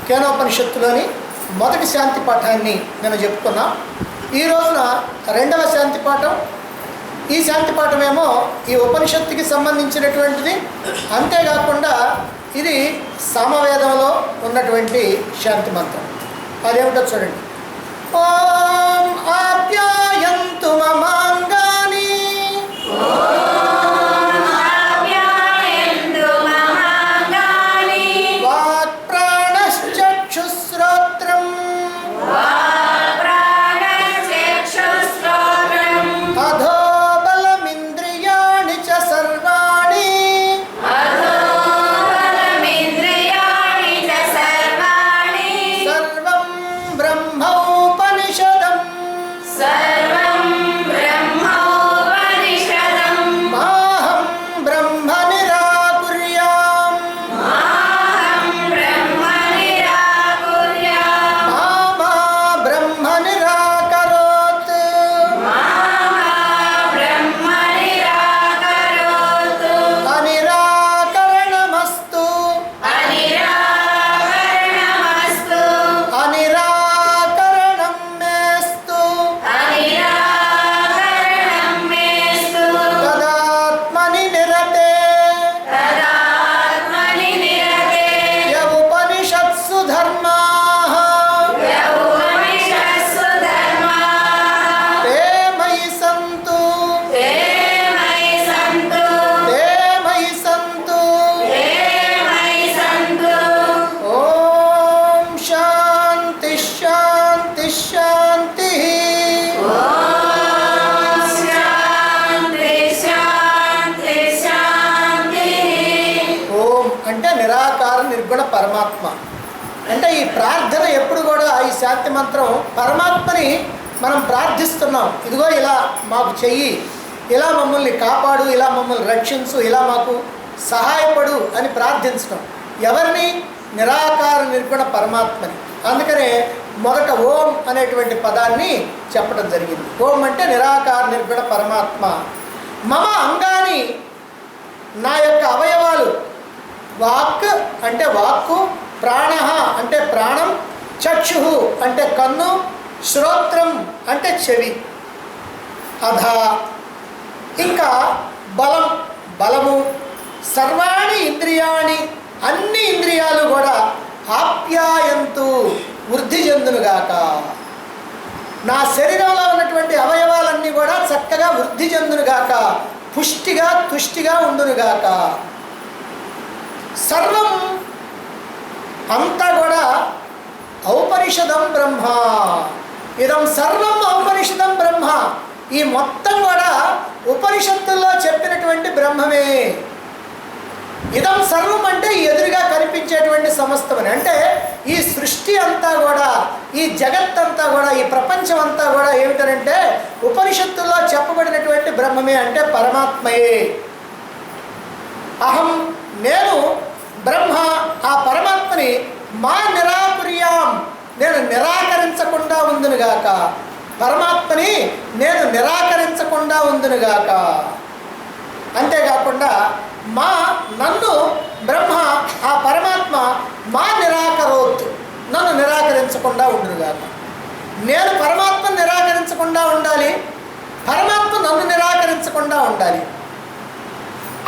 కేనోపనిషత్తులోని మొదటి శాంతి పాఠాన్ని నేను చెప్పుకున్నాం. ఈ రోజున రెండవ శాంతి పాఠం. ఈ శాంతి పాఠమేమో ఈ ఉపనిషత్తుకి సంబంధించినటువంటిది. అంతేకాకుండా ఇది సామవేదంలో ఉన్నటువంటి శాంతి మంత్రం. అదేమిటో చూడండి. ఓం ఆప్యాయంతు మమాంగాని వాక్ ప్రాణశ్చక్షుశ్రోత్రం అధో బలమింద్రియాణి చ సర్వాణి సర్వం బ్రహ్మోపనిషదం మాహం బ్రహ్మ నిరాకుర్యాం మామా బ్రహ్మ నిరాకరోత్ అనిరాకరణమస్తు అనిరాకరణం మేస్తు తదాత్మని నిరతే య ఉపనిషత్సు ధర్మాః తే మయి సంతు తే మయి సంతు. ఓం శాంతి శాంతి శాంతి. ఓం అంటే నిరాకార నిర్గుణ పరమాత్మ. అంటే ఈ ప్రార్థన ఎప్పుడు కూడా ఈ శాంతి మంత్రం పరమాత్మని మనం ప్రార్థిస్తున్నాం. ఇదిగో ఇలా మాకు చెయ్యి, ఇలా మమ్మల్ని కాపాడు, ఇలా మమ్మల్ని రక్షించు, ఇలా మాకు సహాయపడు అని ప్రార్థించడం. ఎవరిని? నిరాకార నిర్గుణ పరమాత్మని. అందుకనే మొదట ఓం అనేటువంటి పదాన్ని చెప్పడం జరిగింది. ఓం అంటే నిరాకార నిర్గుణ పరమాత్మ. మమ అంగాని, నా యొక్క అవయవాలు. వాక్ అంటే వాక్కు, ప్రాణ అంటే ప్రాణం, చక్షు అంటే కన్ను, శ్రోత్రం అంటే చెవి, అధ ఇంకా బలం బలము, సర్వాణి ఇంద్రియాణి అన్ని ఇంద్రియాలు కూడా ఆప్యాయంతు వృద్ధి చెందునుగాక. నా శరీరంలో ఉన్నటువంటి అవయవాలన్నీ కూడా చక్కగా వృద్ధి చెందునుగాక, పుష్టిగా తుష్టిగా ఉండునుగాక. సర్వం అంతా కూడా ఔపనిషదం బ్రహ్మ. ఇదం సర్వం ఔపనిషదం బ్రహ్మ. ఈ మొత్తం కూడా ఉపనిషత్తుల్లో చెప్పినటువంటి బ్రహ్మమే. ఇదం సర్వం అంటే ఎదురుగా కనిపించేటువంటి సమస్తమని. అంటే ఈ సృష్టి అంతా కూడా, ఈ జగత్తంతా కూడా, ఈ ప్రపంచం అంతా కూడా ఏమిటనంటే ఉపనిషత్తుల్లో చెప్పబడినటువంటి బ్రహ్మమే, అంటే పరమాత్మయే. అహం నేను బ్రహ్మ, ఆ పరమాత్మని మా నిరాకుర్యాం నేను నిరాకరించకుండా ఉందునుగాక. పరమాత్మని నేను నిరాకరించకుండా ఉందునుగాక. అంతేకాకుండా మా నన్ను బ్రహ్మ ఆ పరమాత్మ మా నిరాకరోత్ నన్ను నిరాకరించకుండా ఉండునుగాక. నేను పరమాత్మను నిరాకరించకుండా ఉండాలి, పరమాత్మ నన్ను నిరాకరించకుండా ఉండాలి.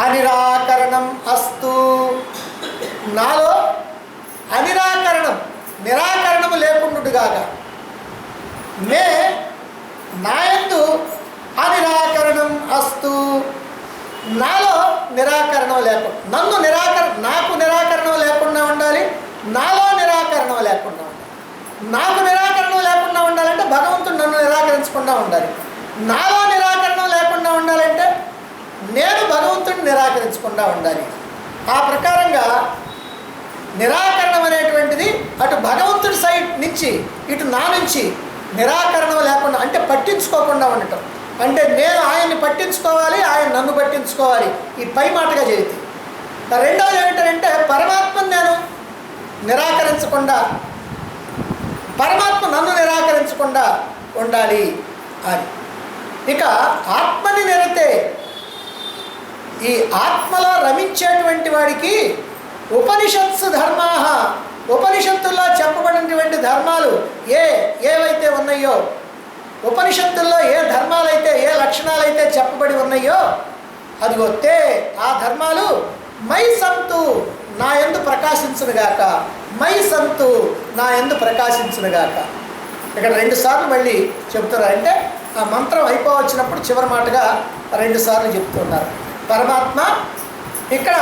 అనిరాకరణం అస్తు. నాలో అనిరాకరణం నిరాకరణము లేకుండుగాక. మే నాయందు అనిరాకరణం అస్తు. నాలో నిరాకరణం లేకుండా, నాకు నిరాకరణం లేకుండా ఉండాలి, నాలో నిరాకరణం లేకుండా ఉండాలి. నాకు నిరాకరణం లేకుండా ఉండాలంటే భగవంతుడు నన్ను నిరాకరించకుండా ఉండాలి. నాలో నిరాకరణం లేకుండా ఉండాలంటే నేను భగవంతుడిని నిరాకరించకుండా ఉండాలి. ఆ ప్రకారంగా నిరాకరణం అనేటువంటిది అటు భగవంతుడి సైడ్ నుంచి ఇటు నా నుంచి నిరాకరణం లేకుండా, అంటే పట్టించుకోకుండా ఉండటం. అంటే నేను ఆయన్ని పట్టించుకోవాలి, ఆయన నన్ను పట్టించుకోవాలి. ఈ పై మాటగా చెబితే. రెండవది ఏమిటంటే పరమాత్మను నేను నిరాకరించకుండా, పరమాత్మ నన్ను నిరాకరించకుండా ఉండాలి అని. ఇక ఆత్మని నిరతే, ఈ ఆత్మలో రమించేటువంటి వాడికి ఉపనిషత్సు ధర్మాః, ఉపనిషత్తుల్లో చెప్పబడినటువంటి ధర్మాలు ఏవైతే ఉన్నాయో, ఉపనిషత్తుల్లో ఏ ధర్మాలైతే ఏ లక్షణాలైతే చెప్పబడి ఉన్నాయో అదిగో ఆ ధర్మాలు మై సంతు నా యందు ప్రకాశించునుగాక, మై సంతు నా యందు ప్రకాశించునుగాక. ఇక్కడ 2 సార్లు మళ్ళీ చెప్తున్నారు. అంటే ఆ మంత్రం అయిపోవచ్చినప్పుడు చివరి మాటగా 2 సార్లు చెప్తున్నారు. పరమాత్మ ఇక్కడ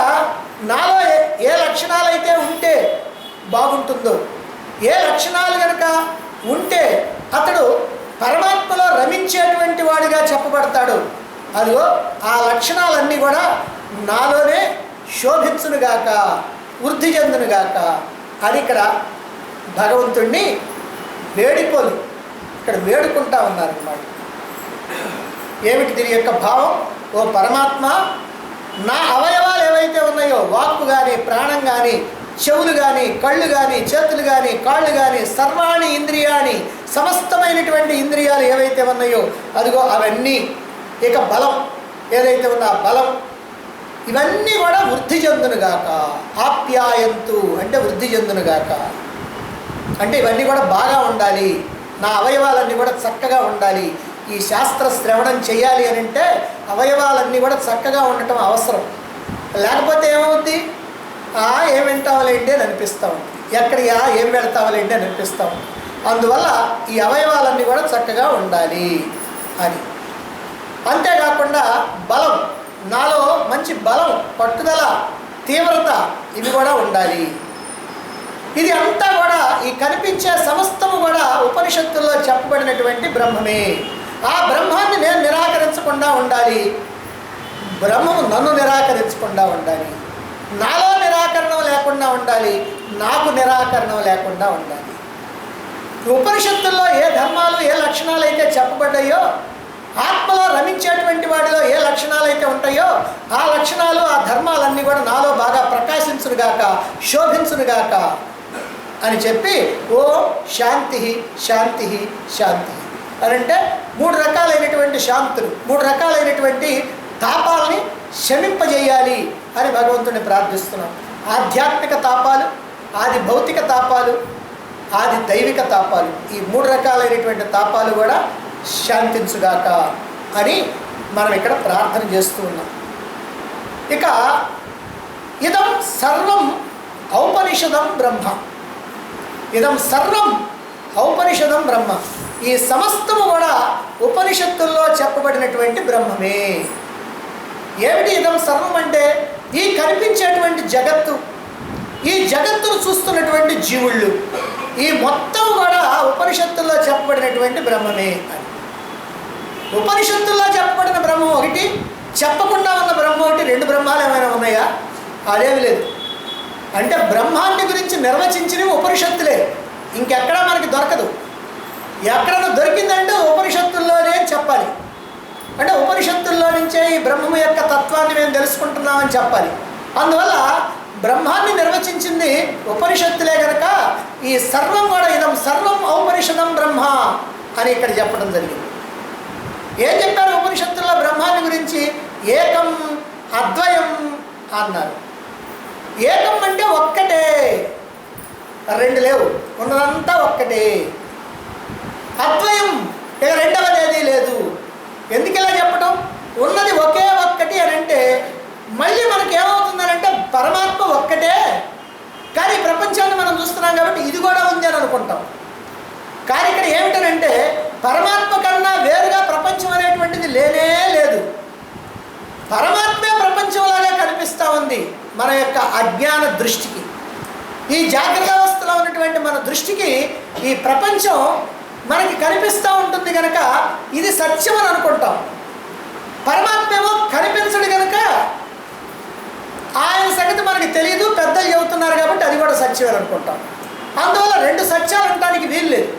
నాలో ఏ లక్షణాలు అయితే ఉంటే బాగుంటుందో, ఏ లక్షణాలు కనుక ఉంటే అతడు పరమాత్మలో రమించేటువంటి వాడిగా చెప్పబడతాడు. అదిగో ఆ లక్షణాలన్నీ కూడా నాలోనే శోభించునుగాక, వృద్ధి చెందునుగాక అని ఇక్కడ భగవంతుణ్ణి వేడుకోలు ఇక్కడ వేడుకుంటా ఉన్నారన్నమాట. ఏమిటి దీని యొక్క భావం? ఓ పరమాత్మ, నా అవయవాలు ఏవైతే ఉన్నాయో, వాక్కు కానీ, ప్రాణం కానీ, చెవులు కానీ, కళ్ళు కానీ, చేతులు కానీ, కాళ్ళు కానీ, సర్వాణి ఇంద్రియాని, సమస్తమైనటువంటి ఇంద్రియాలు ఏవైతే ఉన్నాయో అదిగో అవన్నీ, ఇక బలం ఏదైతే ఉందో ఆ బలం, ఇవన్నీ కూడా వృద్ధి చెందునుగాక. ఆప్యాయంతు అంటే వృద్ధి చెందునుగాక, అంటే ఇవన్నీ కూడా బాగా ఉండాలి, నా అవయవాలన్నీ కూడా చక్కగా ఉండాలి. ఈ శాస్త్ర శ్రవణం చేయాలి అని అంటే అవయవాలన్నీ కూడా చక్కగా ఉండటం అవసరం. లేకపోతే ఏమవుద్ది? ఏం వింటావులేంటి అని అనిపిస్తూ ఉంటుంది, ఎక్కడికి ఏం వెళ్తావులేంటి అని అనిపిస్తూ ఉంటుంది. అందువల్ల ఈ అవయవాలన్నీ కూడా చక్కగా ఉండాలి అని. అంతేకాకుండా బలం, నాలో మంచి బలం, పట్టుదల, తీవ్రత ఇవి కూడా ఉండాలి. ఇది అంతా కూడా ఈ కనిపించే సమస్తము కూడా ఉపనిషత్తుల్లో చెప్పబడినటువంటి బ్రహ్మమే. ఆ బ్రహ్మాన్ని నేను నిరాకరించకుండా ఉండాలి, బ్రహ్మము నన్ను నిరాకరించకుండా ఉండాలి, నాలో నిరాకరణం లేకుండా ఉండాలి, నాకు నిరాకరణం లేకుండా ఉండాలి. ఉపనిషత్తుల్లో ఏ ధర్మాలు ఏ లక్షణాలు అయితే చెప్పబడ్డాయో, ఆత్మలో రమించేటువంటి వాడిలో ఏ లక్షణాలు అయితే ఉంటాయో ఆ లక్షణాలు ఆ ధర్మాలన్నీ కూడా నాలో బాగా ప్రకాశించునుగాక, శోభించునుగాక అని చెప్పి ఓ శాంతి శాంతి శాంతి అని అంటే 3 రకాలైనటువంటి శాంతులు, 3 రకాలైనటువంటి తాపాలని శమింపజేయాలి అని భగవంతుని ప్రార్థిస్తున్నాం. ఆధ్యాత్మిక తాపాలు, ఆది భౌతిక తాపాలు, ఆది దైవిక తాపాలు, ఈ 3 రకాలైనటువంటి తాపాలు కూడా శాంతించుగాక అని మనం ఇక్కడ ప్రార్థన చేస్తూ ఉన్నాం. ఇక ఇదం సర్వం ఔపనిషదం బ్రహ్మ, ఇదం సర్వం ఔపనిషదం బ్రహ్మ, ఈ సమస్తము కూడా ఉపనిషత్తుల్లో చెప్పబడినటువంటి బ్రహ్మమే. ఏమిటి ఇదం సర్వం అంటే? ఈ కనిపించేటువంటి జగత్తు, ఈ జగత్తును చూస్తున్నటువంటి జీవుళ్ళు, ఈ మొత్తం కూడా ఉపనిషత్తుల్లో చెప్పబడినటువంటి బ్రహ్మమే అని. ఉపనిషత్తుల్లో చెప్పబడిన బ్రహ్మం ఒకటి, చెప్పకుండా ఉన్న బ్రహ్మం ఒకటి, 2 బ్రహ్మాలు ఏమైనా ఉన్నాయా? అదేమి లేదు. అంటే బ్రహ్మాన్ని గురించి నిర్వచించినవి ఉపనిషత్తులే, ఇంకెక్కడా మనకి దొరకదు. ఎక్కడైనా దొరికిందంటే ఉపనిషత్తుల్లోనే చెప్పాలి. అంటే ఉపనిషత్తుల్లో నుంచే ఈ బ్రహ్మము యొక్క తత్వాన్ని మేము తెలుసుకుంటున్నామని చెప్పాలి. అందువల్ల బ్రహ్మాన్ని నిర్వచించింది ఉపనిషత్తులే కనుక ఈ సర్వం కూడా ఇదం సర్వం ఔపనిషదం బ్రహ్మ అని ఇక్కడ చెప్పడం జరిగింది. ఏం చెప్పారు ఉపనిషత్తుల్లో బ్రహ్మాన్ని గురించి? ఏకం అద్వయం అన్నారు. ఏకం అంటే ఒక్కటే, 2 లేవు, ఉన్నదంతా ఒక్కటే. అద్వయం ఇక రెండవది ఏదీ లేదు. ఎందుకు ఇలా చెప్పడం? ఉన్నది ఒకే ఒక్కటి అని అంటే మళ్ళీ మనకి ఏమవుతుందనంటే పరమాత్మ ఒక్కటే, కానీ ప్రపంచాన్ని మనం చూస్తున్నాం కాబట్టి ఇది కూడా ఉంది అని అనుకుంటాం. కానీ ఇక్కడ ఏమిటనంటే పరమాత్మ కన్నా వేరుగా ప్రపంచం అనేటువంటిది లేనే లేదు. పరమాత్మే ప్రపంచంలాగా కనిపిస్తూ ఉంది మన యొక్క అజ్ఞాన దృష్టికి. ఈ జాగ్రత్త అవస్థలో ఉన్నటువంటి మన దృష్టికి ఈ ప్రపంచం మనకి కనిపిస్తూ ఉంటుంది కనుక ఇది సత్యం అని అనుకుంటాం. పరమాత్మ ఏమో కనిపించడు కనుక ఆయన సంగతి మనకి తెలియదు, పెద్దలు చెబుతున్నారు కాబట్టి అది కూడా సత్యం అని అనుకుంటాం. అందువల్ల 2 సత్యాలు అనడానికి వీలు లేదు.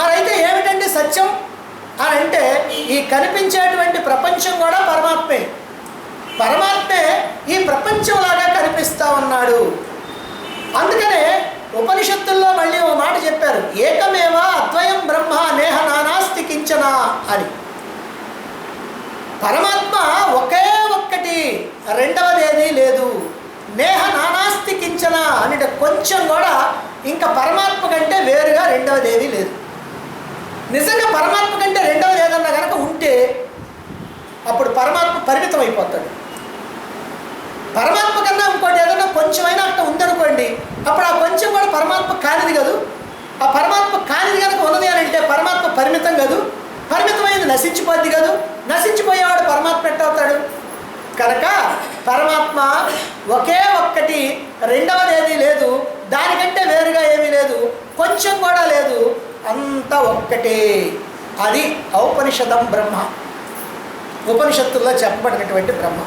మరైతే ఏమిటండి సత్యం అని అంటే ఈ కనిపించేటువంటి ప్రపంచం కూడా పరమాత్మే. పరమాత్మే ఈ ప్రపంచంలాగా కనిపిస్తూ ఉన్నాడు. అందుకనే ఉపనిషత్తుల్లో మళ్ళీ ఓ మాట చెప్పారు, ఏకమేవ అద్వయం బ్రహ్మ నేహ నానాస్తి కించన అని. పరమాత్మ ఒకే ఒక్కటి, రెండవది ఏదీ లేదు. నేహ నానాస్తి కించన అంటే కొంచెం కూడా ఇంకా పరమాత్మ కంటే వేరుగా రెండవది ఏదీ లేదు. నిజంగా పరమాత్మ కంటే రెండవది ఏదన్నా కనుక ఉంటే అప్పుడు పరమాత్మ పరిమితం అయిపోతాడు. పరమాత్మ కన్నా ఇంకోటి ఏదన్నా కొంచెమైనా అట్లా ఉందనుకోండి, అప్పుడు ఆ కొంచెం కూడా పరమాత్మ కానిది కాదు. ఆ పరమాత్మ కానిది కనుక ఉన్నది అని అంటే పరమాత్మ పరిమితం కాదు, పరిమితమైనది నశించిపోద్ది కాదు, నశించిపోయేవాడు పరమాత్మ ఎట్టవుతాడు? కనుక పరమాత్మ ఒకే ఒక్కటి, రెండవది ఏదీ లేదు, దానికంటే వేరుగా ఏమీ లేదు, కొంచెం కూడా లేదు, అంతా ఒక్కటే. అది ఔపనిషదం బ్రహ్మ, ఉపనిషత్తుల్లో చెప్పబడినటువంటి బ్రహ్మ.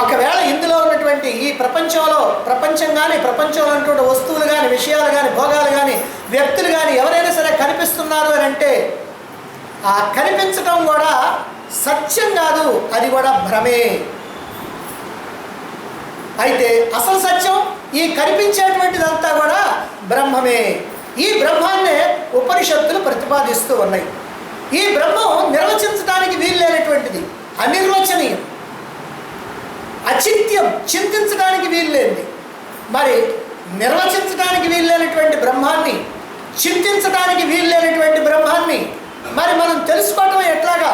ఒకవేళ ఇందులో ఉన్నటువంటి ఈ ప్రపంచం కానీ ప్రపంచంలో ఉన్నటువంటి వస్తువులు కానీ విషయాలు కానీ భోగాలు కానీ వ్యక్తులు కానీ ఎవరైనా సరే కనిపిస్తున్నారు అని అంటే ఆ కనిపించడం కూడా సత్యం కాదు, అది కూడా భ్రమే. అయితే అసలు సత్యం ఈ కనిపించేటువంటిదంతా కూడా బ్రహ్మమే. ఈ బ్రహ్మాన్నే ఉపనిషత్తులు ప్రతిపాదిస్తూ ఉన్నాయి. ఈ బ్రహ్మం నిర్వచించడానికి వీల్లేనటువంటిది, అనిర్వచనీయం, అచింత్యం, చింతించడానికి వీల్లేనిది. మరి నిర్వచించడానికి వీల్లేనటువంటి బ్రహ్మాన్ని, చింతించడానికి వీల్లేనటువంటి బ్రహ్మాన్ని మరి మనం తెలుసుకోవటం ఎట్లాగా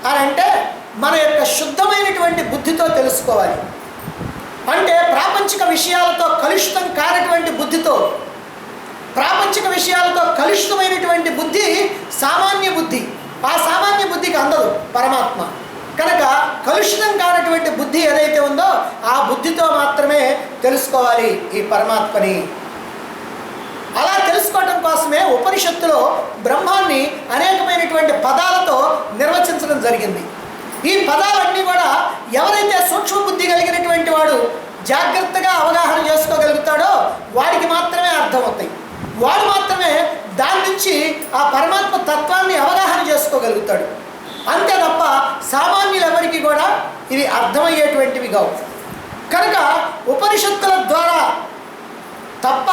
అని అంటే మన యొక్క శుద్ధమైనటువంటి బుద్ధితో తెలుసుకోవాలి. అంటే ప్రాపంచిక విషయాలతో కలుషితం కానటువంటి బుద్ధితో, ప్రాపంచిక విషయాలతో కలుషితమైనటువంటి బుద్ధి సామాన్య బుద్ధి, ఆ సామాన్య బుద్ధికి అందదు పరమాత్మ. కనుక కలుషితం కానటువంటి బుద్ధి ఏదైతే ఉందో ఆ బుద్ధితో మాత్రమే తెలుసుకోవాలి ఈ పరమాత్మని. అలా తెలుసుకోవటం కోసమే ఉపనిషత్తులో బ్రహ్మాన్ని అనేకమైనటువంటి పదాలతో నిర్వచించడం జరిగింది. ఈ పదాలన్నీ కూడా ఎవరైతే సూక్ష్మ బుద్ధి కలిగినటువంటి వాడు జాగ్రత్తగా అవగాహన చేసుకోగలుగుతాడో వాడికి మాత్రమే అర్థమవుతాయి. వాడు మాత్రమే దాని నుంచి ఆ పరమాత్మ తత్వాన్ని అవగాహన చేసుకోగలుగుతాడు. అంతే తప్ప సామాన్యులు ఎవరికి కూడా ఇవి అర్థమయ్యేటువంటివి కావు. కనుక ఉపనిషత్తుల ద్వారా తప్ప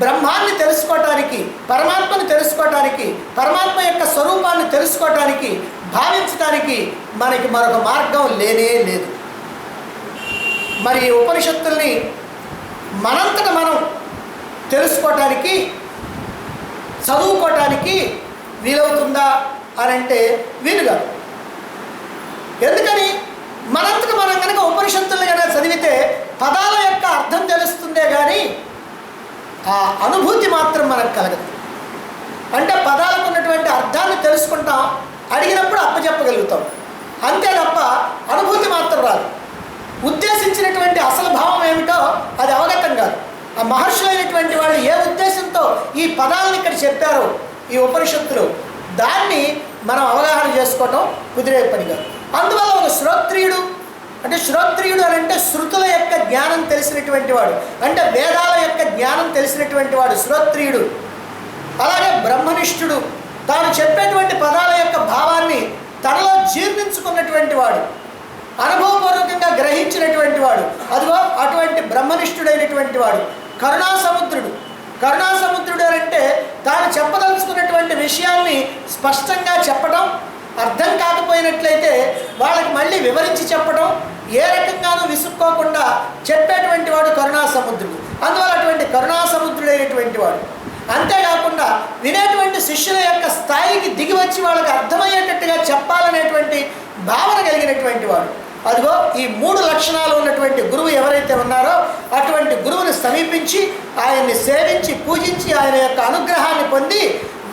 బ్రహ్మాన్ని తెలుసుకోవటానికి, పరమాత్మను తెలుసుకోవటానికి, పరమాత్మ యొక్క స్వరూపాన్ని తెలుసుకోవటానికి, భావించటానికి మనకి మరొక మార్గం లేనే లేదు. మరి ఉపనిషత్తుల్ని మనంతట మనం తెలుసుకోవటానికి, చదువుకోవటానికి వీలవుతుందా అని అంటే వీలుగా. ఎందుకని? మనంతట మనం కనుక ఉపనిషత్తుల్ని కనుక చదివితే పదాల యొక్క అర్థం తెలుస్తుందే కానీ ఆ అనుభూతి మాత్రం మనకు కలగదు. అంటే పదాలకు ఉన్నటువంటి అర్థాన్ని తెలుసుకుంటాం, అడిగినప్పుడు అప్పచెప్పగలుగుతాం, అంతే తప్ప అనుభూతి మాత్రం రాదు. ఉద్దేశించినటువంటి అసలు భావం ఏమిటో అది అవగతం కాదు. ఆ మహర్షులైనటువంటి వాళ్ళు ఏ ఉద్దేశంతో ఈ పదాలను ఇక్కడ చెప్పారో ఈ ఉపనిషత్తులు, దాన్ని మనం అవగాహన చేసుకోవటం కుదిరే పని కాదు. అందువల్ల ఒక శ్రోత్రియుడు అంటే, శ్రోత్రియుడు అని అంటే శృతుల యొక్క జ్ఞానం తెలిసినటువంటి వాడు, అంటే వేదాల యొక్క జ్ఞానం తెలిసినటువంటి వాడు శ్రోత్రియుడు. అలాగే బ్రహ్మనిష్ఠుడు, తాను చెప్పేటువంటి పదాల యొక్క భావాన్ని తనలో జీర్ణించుకున్నటువంటి వాడు, అనుభవపూర్వకంగా గ్రహించినటువంటి వాడు, అదిగో అటువంటి బ్రహ్మనిష్ఠుడైనటువంటి వాడు. కరుణాసముద్రుడు, కరుణాసముద్రుడు అంటే తాను చెప్పదలుచుకున్నటువంటి విషయాల్ని స్పష్టంగా చెప్పడం, అర్థం కాకపోయినట్లయితే వాళ్ళకి మళ్ళీ వివరించి చెప్పడం, ఏ రకంగానూ విసుక్కోకుండా చెప్పేటువంటి వాడు కరుణాసముద్రుడు. అందువల్ల అటువంటి కరుణాసముద్రుడైనటువంటి వాడు. అంతేకాకుండా వినేటువంటి శిష్యుల యొక్క స్థాయికి దిగి వచ్చి వాళ్ళకి అర్థమయ్యేటట్టుగా చెప్పాలనేటువంటి భావన కలిగినటువంటి వాడు. అదిగో ఈ 3 లక్షణాలు ఉన్నటువంటి గురువు ఎవరైతే ఉన్నారో అటువంటి గురువుని సమీపించి ఆయన్ని సేవించి పూజించి ఆయన యొక్క అనుగ్రహాన్ని పొంది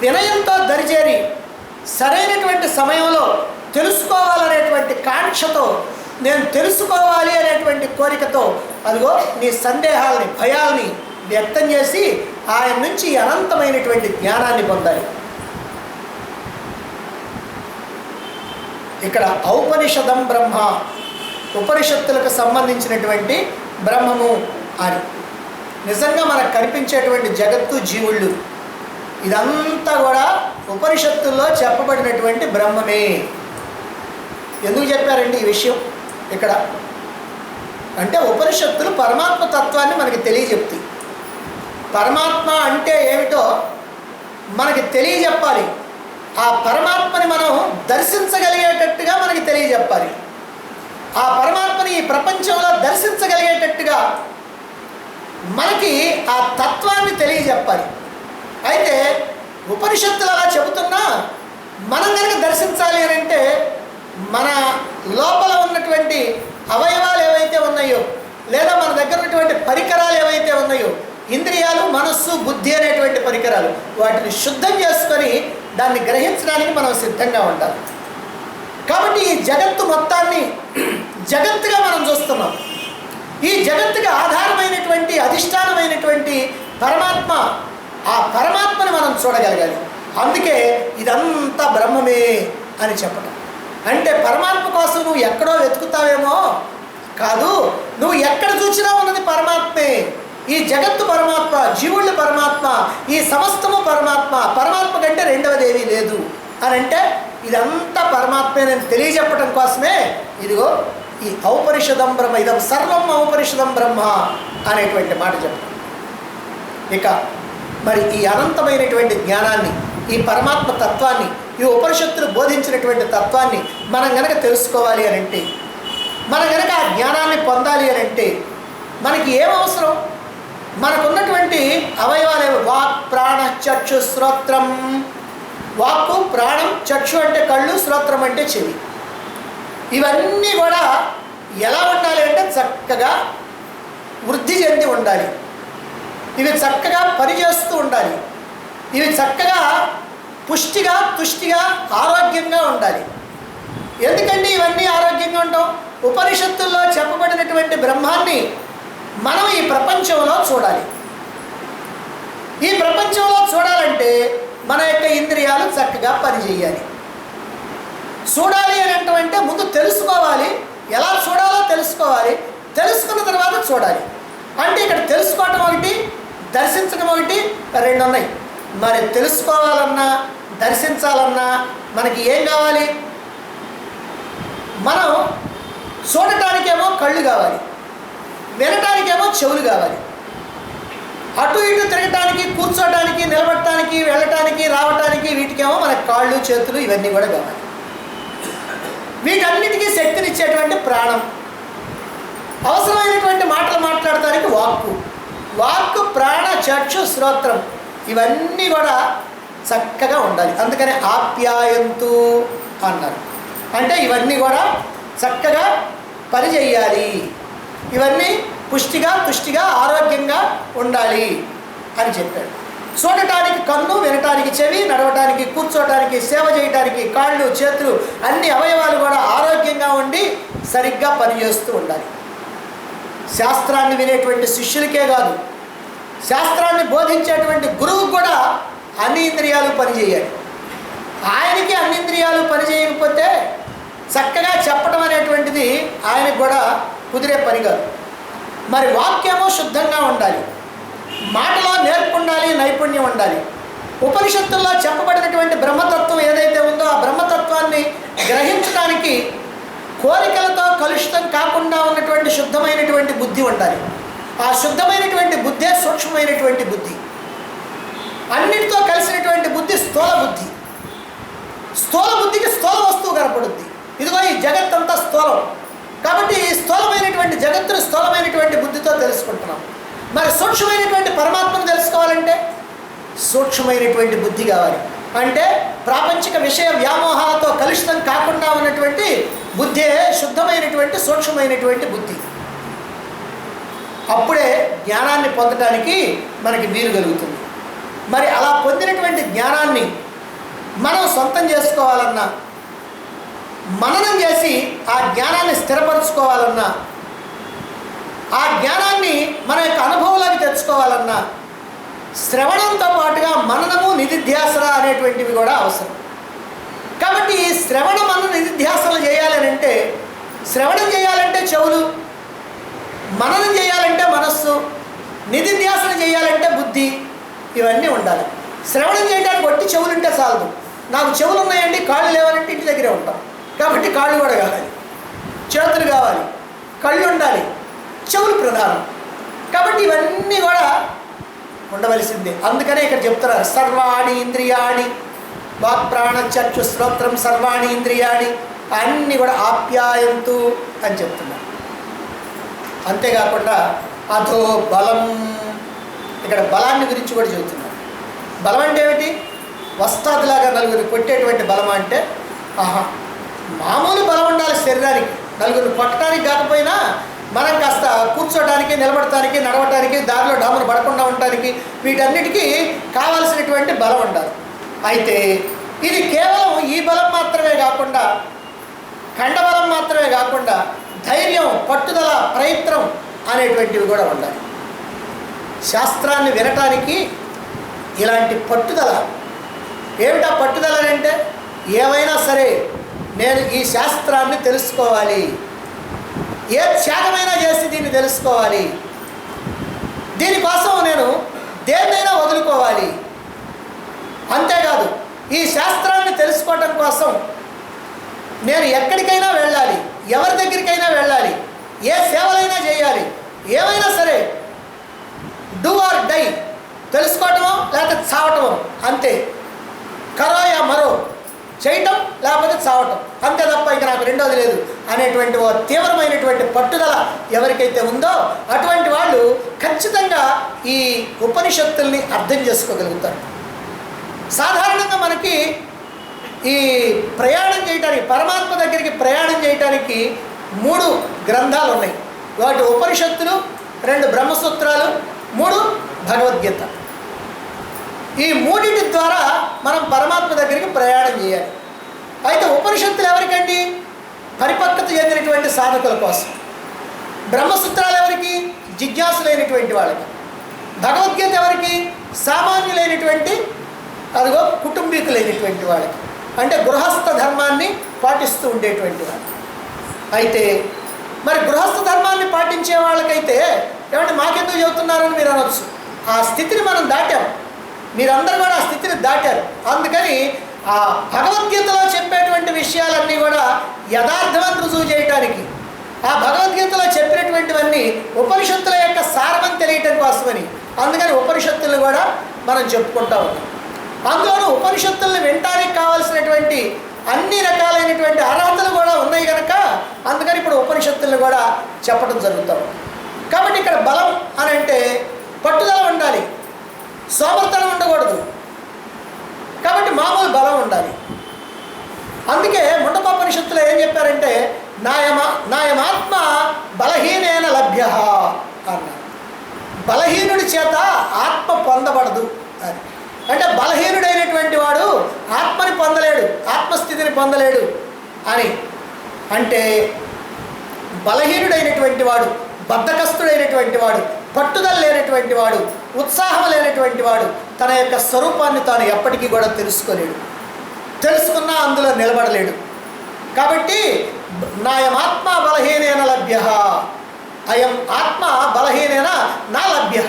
వినయంతో దరిచేరి సరైనటువంటి సమయంలో తెలుసుకోవాలనేటువంటి కాంక్షతో, నేను తెలుసుకోవాలి అనేటువంటి కోరికతో అదిగో నీ సందేహాలని, భయాల్ని వ్యక్తం చేసి ఆయన నుంచి అనంతమైనటువంటి జ్ఞానాన్ని పొందాలి. ఇక్కడ ఔపనిషదం బ్రహ్మ, ఉపనిషత్తులకు సంబంధించినటువంటి బ్రహ్మము అని. నిజంగా మనకు కనిపించేటువంటి జగత్తు, జీవుళ్ళు, ఇదంతా కూడా ఉపనిషత్తుల్లో చెప్పబడినటువంటి బ్రహ్మమే. ఎందుకు చెప్పారండి ఈ విషయం ఇక్కడ అంటే, ఉపనిషత్తులు పరమాత్మ తత్వాన్ని మనకి తెలియజెప్తాయి. పరమాత్మ అంటే ఏమిటో మనకి తెలియజెప్పాలి. ఆ పరమాత్మని మనం దర్శించగలిగేటట్టుగా మనకి తెలియజెప్పాలి. ఆ పరమాత్మని ఈ ప్రపంచంలో దర్శించగలిగేటట్టుగా మనకి ఆ తత్వాన్ని తెలియజెప్పాలి. అయితే ఉపనిషత్తులు అలా చెబుతున్నా మనం కనుక దర్శించాలి అని అంటే మన లోపల ఉన్నటువంటి అవయవాలు ఏవైతే ఉన్నాయో, లేదా మన దగ్గర ఉన్నటువంటి పరికరాలు ఏవైతే ఉన్నాయో, ఇంద్రియాలు, మనస్సు, బుద్ధి అనేటువంటి పరికరాలు, వాటిని శుద్ధం చేసుకొని దాన్ని గ్రహించడానికి మనం సిద్ధంగా ఉండాలి. కాబట్టి ఈ జగత్తు మొత్తాన్ని జగత్తుగా మనం చూస్తున్నాం. ఈ జగత్తుకి ఆధారమైనటువంటి, అధిష్టానమైనటువంటి పరమాత్మ, ఆ పరమాత్మని మనం చూడగలగాలి. అందుకే ఇదంతా బ్రహ్మమే అని చెప్పడం. అంటే పరమాత్మ కోసం నువ్వు ఎక్కడో వెతుకుతావేమో కాదు, నువ్వు ఎక్కడ చూసినా ఉన్నది పరమాత్మే. ఈ జగత్తు పరమాత్మ, జీవుళ్ళు పరమాత్మ, ఈ సమస్తము పరమాత్మ, పరమాత్మ కంటే రెండవదేమీ లేదు అని అంటే ఇదంతా పరమాత్మేనని తెలియజెప్పడం కోసమే ఇదిగో ఈ ఔపనిషదం బ్రహ్మ, ఇదం సర్వం ఔపనిషదం బ్రహ్మ అనేటువంటి మాట చెప్తాం. ఇక మరి ఈ అనంతమైనటువంటి జ్ఞానాన్ని, ఈ పరమాత్మ తత్వాన్ని, ఈ ఉపనిషత్తులు బోధించినటువంటి తత్వాన్ని మనం గనక తెలుసుకోవాలి అని అంటే, మనం గనక ఆ జ్ఞానాన్ని పొందాలి అని అంటే మనకి ఏం అవసరం? మనకున్నటువంటి అవయవాలు వాక్, ప్రాణ, చక్షు, శ్రోత్రం. వాక్కు, ప్రాణం, చక్షు అంటే కళ్ళు, శ్రోత్రం అంటే చెవి. ఇవన్నీ కూడా ఎలా ఉండాలి అంటే చక్కగా వృద్ధి చెంది ఉండాలి. ఇవి చక్కగా పనిచేస్తూ ఉండాలి. ఇవి చక్కగా పుష్టిగా, తుష్టిగా, ఆరోగ్యంగా ఉండాలి. ఎందుకండి ఇవన్నీ ఆరోగ్యంగా ఉంటాం? ఉపనిషత్తుల్లో చెప్పబడినటువంటి బ్రహ్మాన్ని మనం ఈ ప్రపంచంలో చూడాలి. ఈ ప్రపంచంలో చూడాలంటే మన యొక్క ఇంద్రియాలు చక్కగా పనిచేయాలి. చూడాలి అని అంటే ముందు తెలుసుకోవాలి. ఎలా చూడాలో తెలుసుకోవాలి. తెలుసుకున్న తర్వాత చూడాలి. అంటే ఇక్కడ తెలుసుకోవటం ఒకటి, దర్శించడం ఒకటి, రెండు ఉన్నాయి. మరి తెలుసుకోవాలన్నా, దర్శించాలన్నా మనకి ఏం కావాలి? మనం చూడటానికేమో కళ్ళు కావాలి, వినటానికేమో చెవులు కావాలి. అటు ఇటు తిరగటానికి, కూర్చోటానికి, నిలబడటానికి, వెళ్ళటానికి, రావటానికి వీటికేమో మనకు కాళ్ళు, చేతులు ఇవన్నీ కూడా కావాలి. వీటన్నిటికీ శక్తినిచ్చేటువంటి ప్రాణం, అవసరమైనటువంటి మాటలు మాట్లాడటానికి వాక్కు. వాక్కు, ప్రాణ, చక్షు, శ్రోత్రం ఇవన్నీ కూడా చక్కగా ఉండాలి. అందుకని ఆప్యాయంతు అన్నారు. అంటే ఇవన్నీ కూడా చక్కగా పనిచేయాలి. ఇవన్నీ పుష్టిగా, తుష్టిగా, ఆరోగ్యంగా ఉండాలి అని చెప్పాడు. చూడటానికి కన్ను, వినటానికి చెవి, నడవటానికి, కూర్చోటానికి, సేవ చేయటానికి కాళ్ళు, చేతులు, అన్ని అవయవాలు కూడా ఆరోగ్యంగా ఉండి సరిగ్గా పనిచేస్తూ ఉండాలి. శాస్త్రాన్ని వినేటువంటి శిష్యులకే కాదు, శాస్త్రాన్ని బోధించేటువంటి గురువుకు కూడా అన్ని ఇంద్రియాలు పనిచేయాలి. ఆయనకి అన్ని ఇంద్రియాలు పనిచేయకపోతే చక్కగా చెప్పడం అనేటువంటిది ఆయనకు కూడా కుదిరే పని కాదు. మరి వాక్యమో శుద్ధంగా ఉండాలి, మాటలో నేర్పు ఉండాలి, నైపుణ్యం ఉండాలి. ఉపనిషత్తుల్లో చెప్పబడినటువంటి బ్రహ్మతత్వం ఏదైతే ఉందో ఆ బ్రహ్మతత్వాన్ని గ్రహించడానికి కోరికలతో కలుషితం కాకుండా ఉన్నటువంటి శుద్ధమైనటువంటి బుద్ధి ఉండాలి. ఆ శుద్ధమైనటువంటి బుద్ధే సూక్ష్మమైనటువంటి బుద్ధి. అన్నిటితో కలిసినటువంటి బుద్ధి స్థూల బుద్ధి. స్థూల బుద్ధికి స్థూల వస్తువు కనపడుద్ది. ఇదిగో ఈ జగత్తంతా స్థూలం కాబట్టి ఈ స్థూలమైనటువంటి జగత్తును స్థూలమైనటువంటి బుద్ధితో తెలుసుకుంటున్నాం. మరి సూక్ష్మమైనటువంటి పరమాత్మను తెలుసుకోవాలంటే సూక్ష్మమైనటువంటి బుద్ధి కావాలి. అంటే ప్రాపంచిక విషయ వ్యామోహాలతో కలుషితం కాకుండా ఉన్నటువంటి బుద్ధే శుద్ధమైనటువంటి సూక్ష్మమైనటువంటి బుద్ధి. అప్పుడే జ్ఞానాన్ని పొందడానికి మనకి వీలు కలుగుతుంది. మరి అలా పొందినటువంటి జ్ఞానాన్ని మనం సొంతం చేసుకోవాలన్నా, మననం చేసి ఆ జ్ఞానాన్ని స్థిరపరచుకోవాలన్నా, ఆ జ్ఞానాన్ని మన యొక్క అనుభవంలోకి తెచ్చుకోవాలన్నా శ్రవణంతో పాటుగా మననము, నిధిధ్యాసన అనేటువంటివి కూడా అవసరం. కాబట్టి ఈ శ్రవణ మనన నిధిధ్యాసనలు చేయాలని అంటే, శ్రవణం చేయాలంటే చెవులు, మననం చేయాలంటే మనస్సు, నిధిధ్యాసన చేయాలంటే బుద్ధి, ఇవన్నీ ఉండాలి. శ్రవణం చేయడానికి ఒట్టి చెవులు ఉంటే చాలదు. నాకు చెవులు ఉన్నాయండి, కాళ్ళు లేవాలంటే ఇంటి దగ్గరే ఉంటాం. కాబట్టి కాళ్ళు కూడా కావాలి, చేతులు కావాలి, కళ్ళు ఉండాలి, చెవులు ప్రధానం. కాబట్టి ఇవన్నీ కూడా ఉండవలసిందే. అందుకనే ఇక్కడ చెప్తున్నారు సర్వాణి ఇంద్రియాణి వాక్ ప్రాణ చక్షు శ్రోత్రం సర్వాణి ఇంద్రియాణి అన్నీ కూడా ఆప్యాయంతు అని చెప్తున్నారు. అంతేకాకుండా అధో బలం, ఇక్కడ బలాన్ని గురించి కూడా చెబుతున్నారు. బలం అంటే ఏమిటి? వస్తాదిలాగా నలుగురిని కొట్టేటువంటి బలం అంటే మామూలు బలం ఉండాలి శరీరానికి. నలుగురిని కొట్టడానికి కాకపోయినా మనం కాస్త కూర్చోడానికి, నిలబడటానికి, నడవటానికి, దారిలో డామును పడకుండా ఉండటానికి, వీటన్నిటికీ కావలసినటువంటి బలం ఉండాలి. అయితే ఇది కేవలం ఈ బలం మాత్రమే కాకుండా, కండబలం మాత్రమే కాకుండా ధైర్యం, పట్టుదల, ప్రయత్నం అనేటువంటివి కూడా ఉండాలి. శాస్త్రాన్ని వినటానికి ఇలాంటి పట్టుదల. ఏమిటా పట్టుదల అంటే, ఏమైనా సరే నేను ఈ శాస్త్రాన్ని తెలుసుకోవాలి, ఏ త్యాగమైనా చేసి దీన్ని తెలుసుకోవాలి, దీనికోసం నేను దేన్నైనా వదులుకోవాలి. అంతేకాదు ఈ శాస్త్రాన్ని తెలుసుకోవటం కోసం నేను ఎక్కడికైనా వెళ్ళాలి, ఎవరి దగ్గరికైనా వెళ్ళాలి, ఏ సేవలైనా చేయాలి, ఏమైనా సరే డూ ఆర్ డై, తెలుసుకోవటమో లేకపోతే చావటమో, అంతే. కరోయా మరో, చేయటం లేకపోతే చావటం, అంతే తప్ప ఇక నాకు రెండోది లేదు అనేటువంటి ఓ తీవ్రమైనటువంటి పట్టుదల ఎవరికైతే ఉందో అటువంటి వాళ్ళు ఖచ్చితంగా ఈ ఉపనిషత్తుల్ని అర్థం చేసుకోగలుగుతారు. సాధారణంగా మనకి ఈ ప్రయాణం చేయటానికి, పరమాత్మ దగ్గరికి ప్రయాణం చేయటానికి 3 గ్రంథాలు ఉన్నాయి. వాటి ఉపనిషత్తులు, 2 బ్రహ్మసూత్రాలు, 3 భగవద్గీత. ఈ 3 ద్వారా మనం పరమాత్మ దగ్గరికి ప్రయాణం చేయాలి. అయితే ఉపనిషత్తులు ఎవరికండి? పరిపక్వత చెందినటువంటి సాధకుల కోసం. బ్రహ్మసూత్రాలు ఎవరికి? జిజ్ఞాసులైనటువంటి వాళ్ళకి. భగవద్గీత ఎవరికి? సామాన్యులైనటువంటి, అదిగో కుటుంబీకులైనటువంటి వాళ్ళకి, అంటే గృహస్థ ధర్మాన్ని పాటిస్తూ ఉండేటువంటి వాళ్ళు. అయితే మరి గృహస్థ ధర్మాన్ని పాటించే వాళ్ళకైతే ఏమంటే మాకెందుకు చెబుతున్నారని మీరు అనొచ్చు. ఆ స్థితిని మనం దాటాం, మీరందరూ కూడా ఆ స్థితిని దాటారు. అందుకని ఆ భగవద్గీతలో చెప్పేటువంటి విషయాలన్నీ కూడా యథార్థమని రుజువు చేయడానికి, ఆ భగవద్గీతలో చెప్పినటువంటివన్నీ ఉపనిషత్తుల యొక్క సారమని తెలియటం కోసమని, అందుకని ఉపనిషత్తులను కూడా మనం చెప్పుకుంటా ఉన్నాం. అందులోనూ ఉపనిషత్తులను వినటానికి కావాల్సినటువంటి అన్ని రకాలైనటువంటి అర్హతలు కూడా ఉన్నాయి కనుక అందుకని ఇప్పుడు ఉపనిషత్తులను కూడా చెప్పడం జరుగుతాం. కాబట్టి ఇక్కడ బలం అని అంటే పట్టుదల ఉండాలి, సోమర్తనం ఉండకూడదు. కాబట్టి మామూలు బలం ఉండాలి. అందుకే ముండకోపనిషత్తులో ఏం చెప్పారంటే నాయమాత్మ బలహీనేన లభ్య అన్నారు. బలహీనుడి చేత ఆత్మ పొందబడదు అని. అంటే బలహీనుడైనటువంటి వాడు ఆత్మని పొందలేడు, ఆత్మస్థితిని పొందలేడు అని. అంటే బలహీనుడైనటువంటి వాడు, బద్ధకస్తుడైనటువంటి వాడు, పట్టుదల లేనటువంటి వాడు, ఉత్సాహం లేనటువంటి వాడు తన యొక్క స్వరూపాన్ని తాను ఎప్పటికీ కూడా తెలుసుకోలేడు, తెలుసుకున్నా అందులో నిలబడలేడు. కాబట్టి నాయమాత్మ బలహీనేన లభ్య, అయం ఆత్మ బలహీనేన నా లభ్య,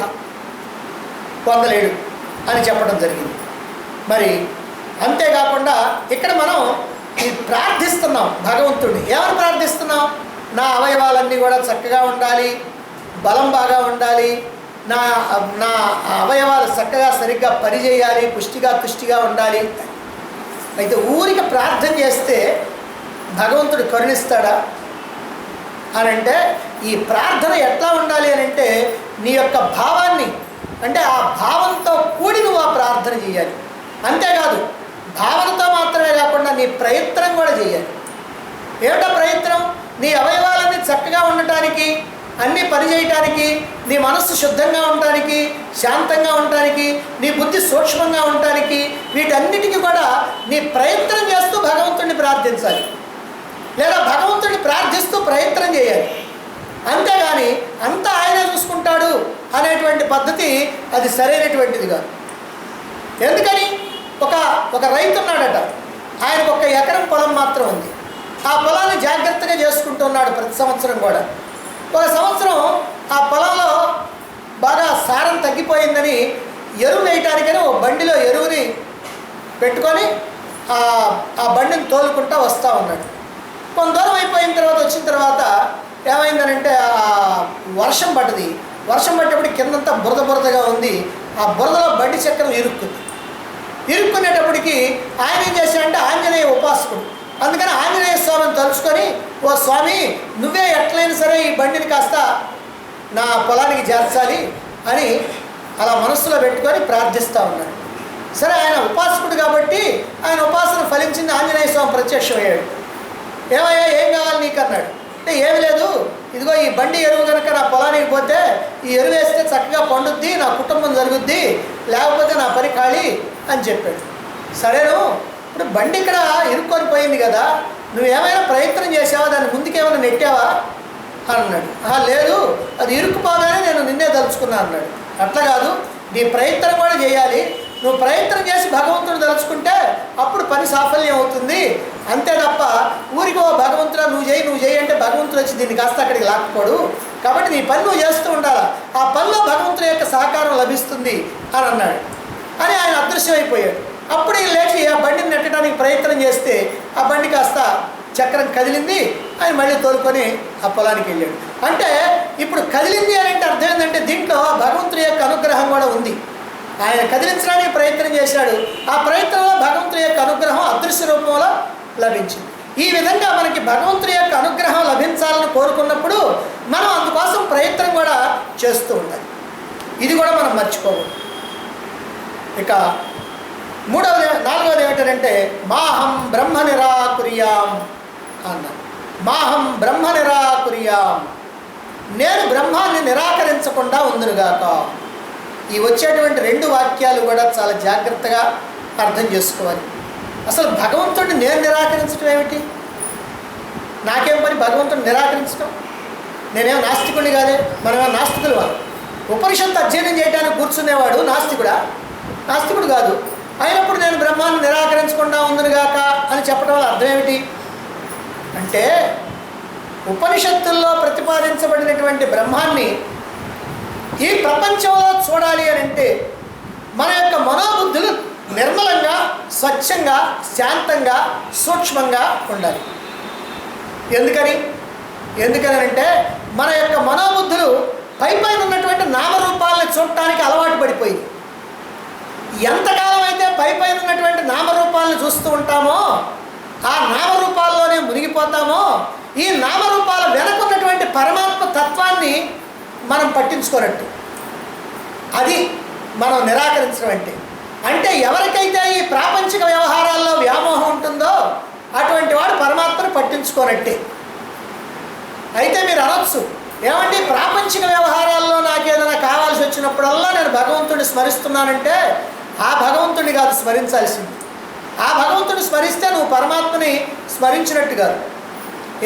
పొందలేడు అని చెప్పడం జరిగింది. మరి అంతేకాకుండా ఇక్కడ మనం ప్రార్థిస్తున్నాం భగవంతుడిని. ఏమని ప్రార్థిస్తున్నాం? నా అవయవాలన్నీ కూడా చక్కగా ఉండాలి, బలం బాగా ఉండాలి, నా నా అవయవాలు చక్కగా సరిగ్గా పనిచేయాలి, పుష్టిగా తుష్టిగా ఉండాలి. అయితే ఊరికి ప్రార్థన చేస్తే భగవంతుడు కరుణిస్తాడా అని అంటే, ఈ ప్రార్థన ఎట్లా ఉండాలి అని అంటే నీ యొక్క భావాన్ని, అంటే ఆ భావంతో కూడి నువ్వు ఆ ప్రార్థన చేయాలి. అంతేకాదు భావనతో మాత్రమే కాకుండా నీ ప్రయత్నం కూడా చేయాలి. ఏమిటా ప్రయత్నం? నీ అవయవాలన్నీ చక్కగా ఉండటానికి, అన్నీ పనిచేయటానికి, నీ మనస్సు శుద్ధంగా ఉండటానికి, శాంతంగా ఉండటానికి, నీ బుద్ధి సూక్ష్మంగా ఉండటానికి, వీటన్నిటికీ కూడా నీ ప్రయత్నం చేస్తూ భగవంతుడిని ప్రార్థించాలి, లేదా భగవంతుడిని ప్రార్థిస్తూ ప్రయత్నం చేయాలి. అంతేగాని అంతా ఆయనే చూసుకుంటాడు అనేటువంటి పద్ధతి అది సరైనటువంటిది కాదు. ఎందుకని? ఒక రైతు ఉన్నాడట, ఆయనకు 1 ఎకరం పొలం మాత్రం ఉంది. ఆ పొలాన్ని జాగ్రత్తగా చేసుకుంటున్నాడు ప్రతి సంవత్సరం కూడా. ఒక సంవత్సరం ఆ పొలంలో బాగా సారం తగ్గిపోయిందని ఎరువు వేయటానికని ఒక బండిలో ఎరువుని పెట్టుకొని ఆ బండిని తోలుకుంటూ వస్తూ ఉన్నాడు. కొంత దూరం అయిపోయిన తర్వాత వచ్చిన తర్వాత ఏమైందనంటే వర్షం పడ్డది. వర్షం పడ్డప్పుడు కిందంతా బురదగా ఉంది. ఆ బురదలో బండి చక్రం ఇరుక్కునేటప్పటికి ఆయన ఏం చేశాడంటే ఆంజనేయ ఉపాసకుడు, అందుకని ఆంజనేయ స్వామిని తలుచుకొని, ఓ స్వామి నువ్వే ఎట్లయినా సరే ఈ బండిని కాస్త నా పొలానికి చేర్చాలి అని అలా మనస్సులో పెట్టుకొని ప్రార్థిస్తూ ఉన్నాడు. సరే, ఆయన ఉపాసకుడు కాబట్టి ఆయన ఉపాసన ఫలించింది. ఆంజనేయ స్వామి ప్రత్యక్షమయ్యాడు. ఏమయ్యా ఏం కావాలి నీకు అన్నాడు. అంటే ఏమి లేదు, ఇదిగో ఈ బండి ఎరువు కనుక నా పొలానికి పోతే ఈ ఎరువు వేస్తే చక్కగా పండుద్ది, నా కుటుంబం జరుగుద్ది, లేకపోతే నా పని ఖాళీ అని చెప్పాడు. సరేను, ఇప్పుడు బండి ఇక్కడ ఇరుక్కొని పోయింది కదా, నువ్వేమైనా ప్రయత్నం చేసావా, దాన్ని ముందుకేమైనా నెట్టావా అన్నాడు. లేదు, అది ఇరుక్కుపోగానే నేను నిన్నే తలుచుకున్నా అన్నాడు. అట్లా కాదు, నీ ప్రయత్నం కూడా చేయాలి. నువ్వు ప్రయత్నం చేసి భగవంతుడు తలుచుకుంటే అప్పుడు పని సాఫల్యం అవుతుంది. అంతే తప్ప ఊరికి ఓ భగవంతుడా నువ్వు చేయి అంటే భగవంతుడు వచ్చి దీన్ని కాస్త అక్కడికి లాక్కోడు. కాబట్టి నీ పని నువ్వు చేస్తూ ఉండాలా, ఆ పనిలో భగవంతుడి యొక్క సహకారం లభిస్తుంది అని అన్నాడు. అని ఆయన అదృశ్యమైపోయాడు. అప్పుడు ఈయన లేచి ఆ బండిని నెట్టడానికి ప్రయత్నం చేస్తే ఆ బండి కాస్త చక్రం కదిలింది. ఆయన మళ్ళీ తోలుకొని ఆ పొలానికి వెళ్ళాడు. అంటే ఇప్పుడు కదిలింది అని అంటే అర్థం ఏంటంటే దీంట్లో భగవంతుడి యొక్క అనుగ్రహం కూడా ఉంది. ఆయన కదిలించడానికి ప్రయత్నం చేశాడు. ఆ ప్రయత్నంలో భగవంతుడి యొక్క అనుగ్రహం అదృశ్య రూపంలో లభించింది. ఈ విధంగా మనకి భగవంతుడి యొక్క అనుగ్రహం లభించాలని కోరుకున్నప్పుడు మనం అందుకోసం ప్రయత్నం కూడా చేస్తూ ఉండాలి. ఇది కూడా మనం మర్చిపోకూడదు. ఇక నాలుగవది ఏమిటంటే మాహం బ్రహ్మ నిరాకుర్యాం అన్నారు. మాహం బ్రహ్మ నిరాకుర్యాం, నేను బ్రహ్మాన్ని నిరాకరించకుండా ఉందునుగాక. ఈ వచ్చేటువంటి రెండు వాక్యాలు కూడా చాలా జాగ్రత్తగా అర్థం చేసుకోవాలి. అసలు భగవంతుడిని నేను నిరాకరించడం ఏమిటి? నాకేం పని భగవంతుడిని నిరాకరించడం? నేనేమో నాస్తికుడిని కాదే. మనమేమో నాస్తికులు. ఉపనిషత్తు అధ్యయనం చేయడానికి కూర్చునేవాడు నాస్తికుడా? నాస్తికుడు కాదు. అయినప్పుడు నేను బ్రహ్మాన్ని నిరాకరించకుండా ఉందునుగాక అని చెప్పడం వల్ల అర్థం ఏమిటి అంటే, ఉపనిషత్తుల్లో ప్రతిపాదించబడినటువంటి బ్రహ్మాన్ని ఈ ప్రపంచంలో చూడాలి అని అంటే మన యొక్క మనోబుద్ధులు నిర్మలంగా, స్వచ్ఛంగా, శాంతంగా, సూక్ష్మంగా ఉండాలి. ఎందుకని అంటే మన యొక్క మనోబుద్ధులు పైపైన ఉన్నటువంటి నామరూపాలను చూడటానికి అలవాటు పడిపోయింది. ఎంతకాలం అయితే పైపైన ఉన్నటువంటి నామరూపాలను చూస్తూ ఉంటామో ఆ నామరూపాల్లోనే మునిగిపోతామో ఈ నామరూపాల వెనకున్నటువంటి పరమాత్మ తత్వాన్ని మనం పట్టించుకోనట్టు. అది మనం నిరాకరించడం అంటే ఎవరికైతే ఈ ప్రాపంచిక వ్యవహారాల్లో వ్యామోహం ఉంటుందో అటువంటి వాడు పరమాత్మను పట్టించుకోనట్టే. అయితే మీరు అనొచ్చు, ఏమంటే ప్రాపంచిక వ్యవహారాల్లో నాకేదైనా కావాల్సి వచ్చినప్పుడల్లా నేను భగవంతుడిని స్మరిస్తున్నానంటే ఆ భగవంతుడిని కాదు స్మరించాల్సింది. ఆ భగవంతుడిని స్మరిస్తే నువ్వు పరమాత్మని స్మరించినట్టు కాదు.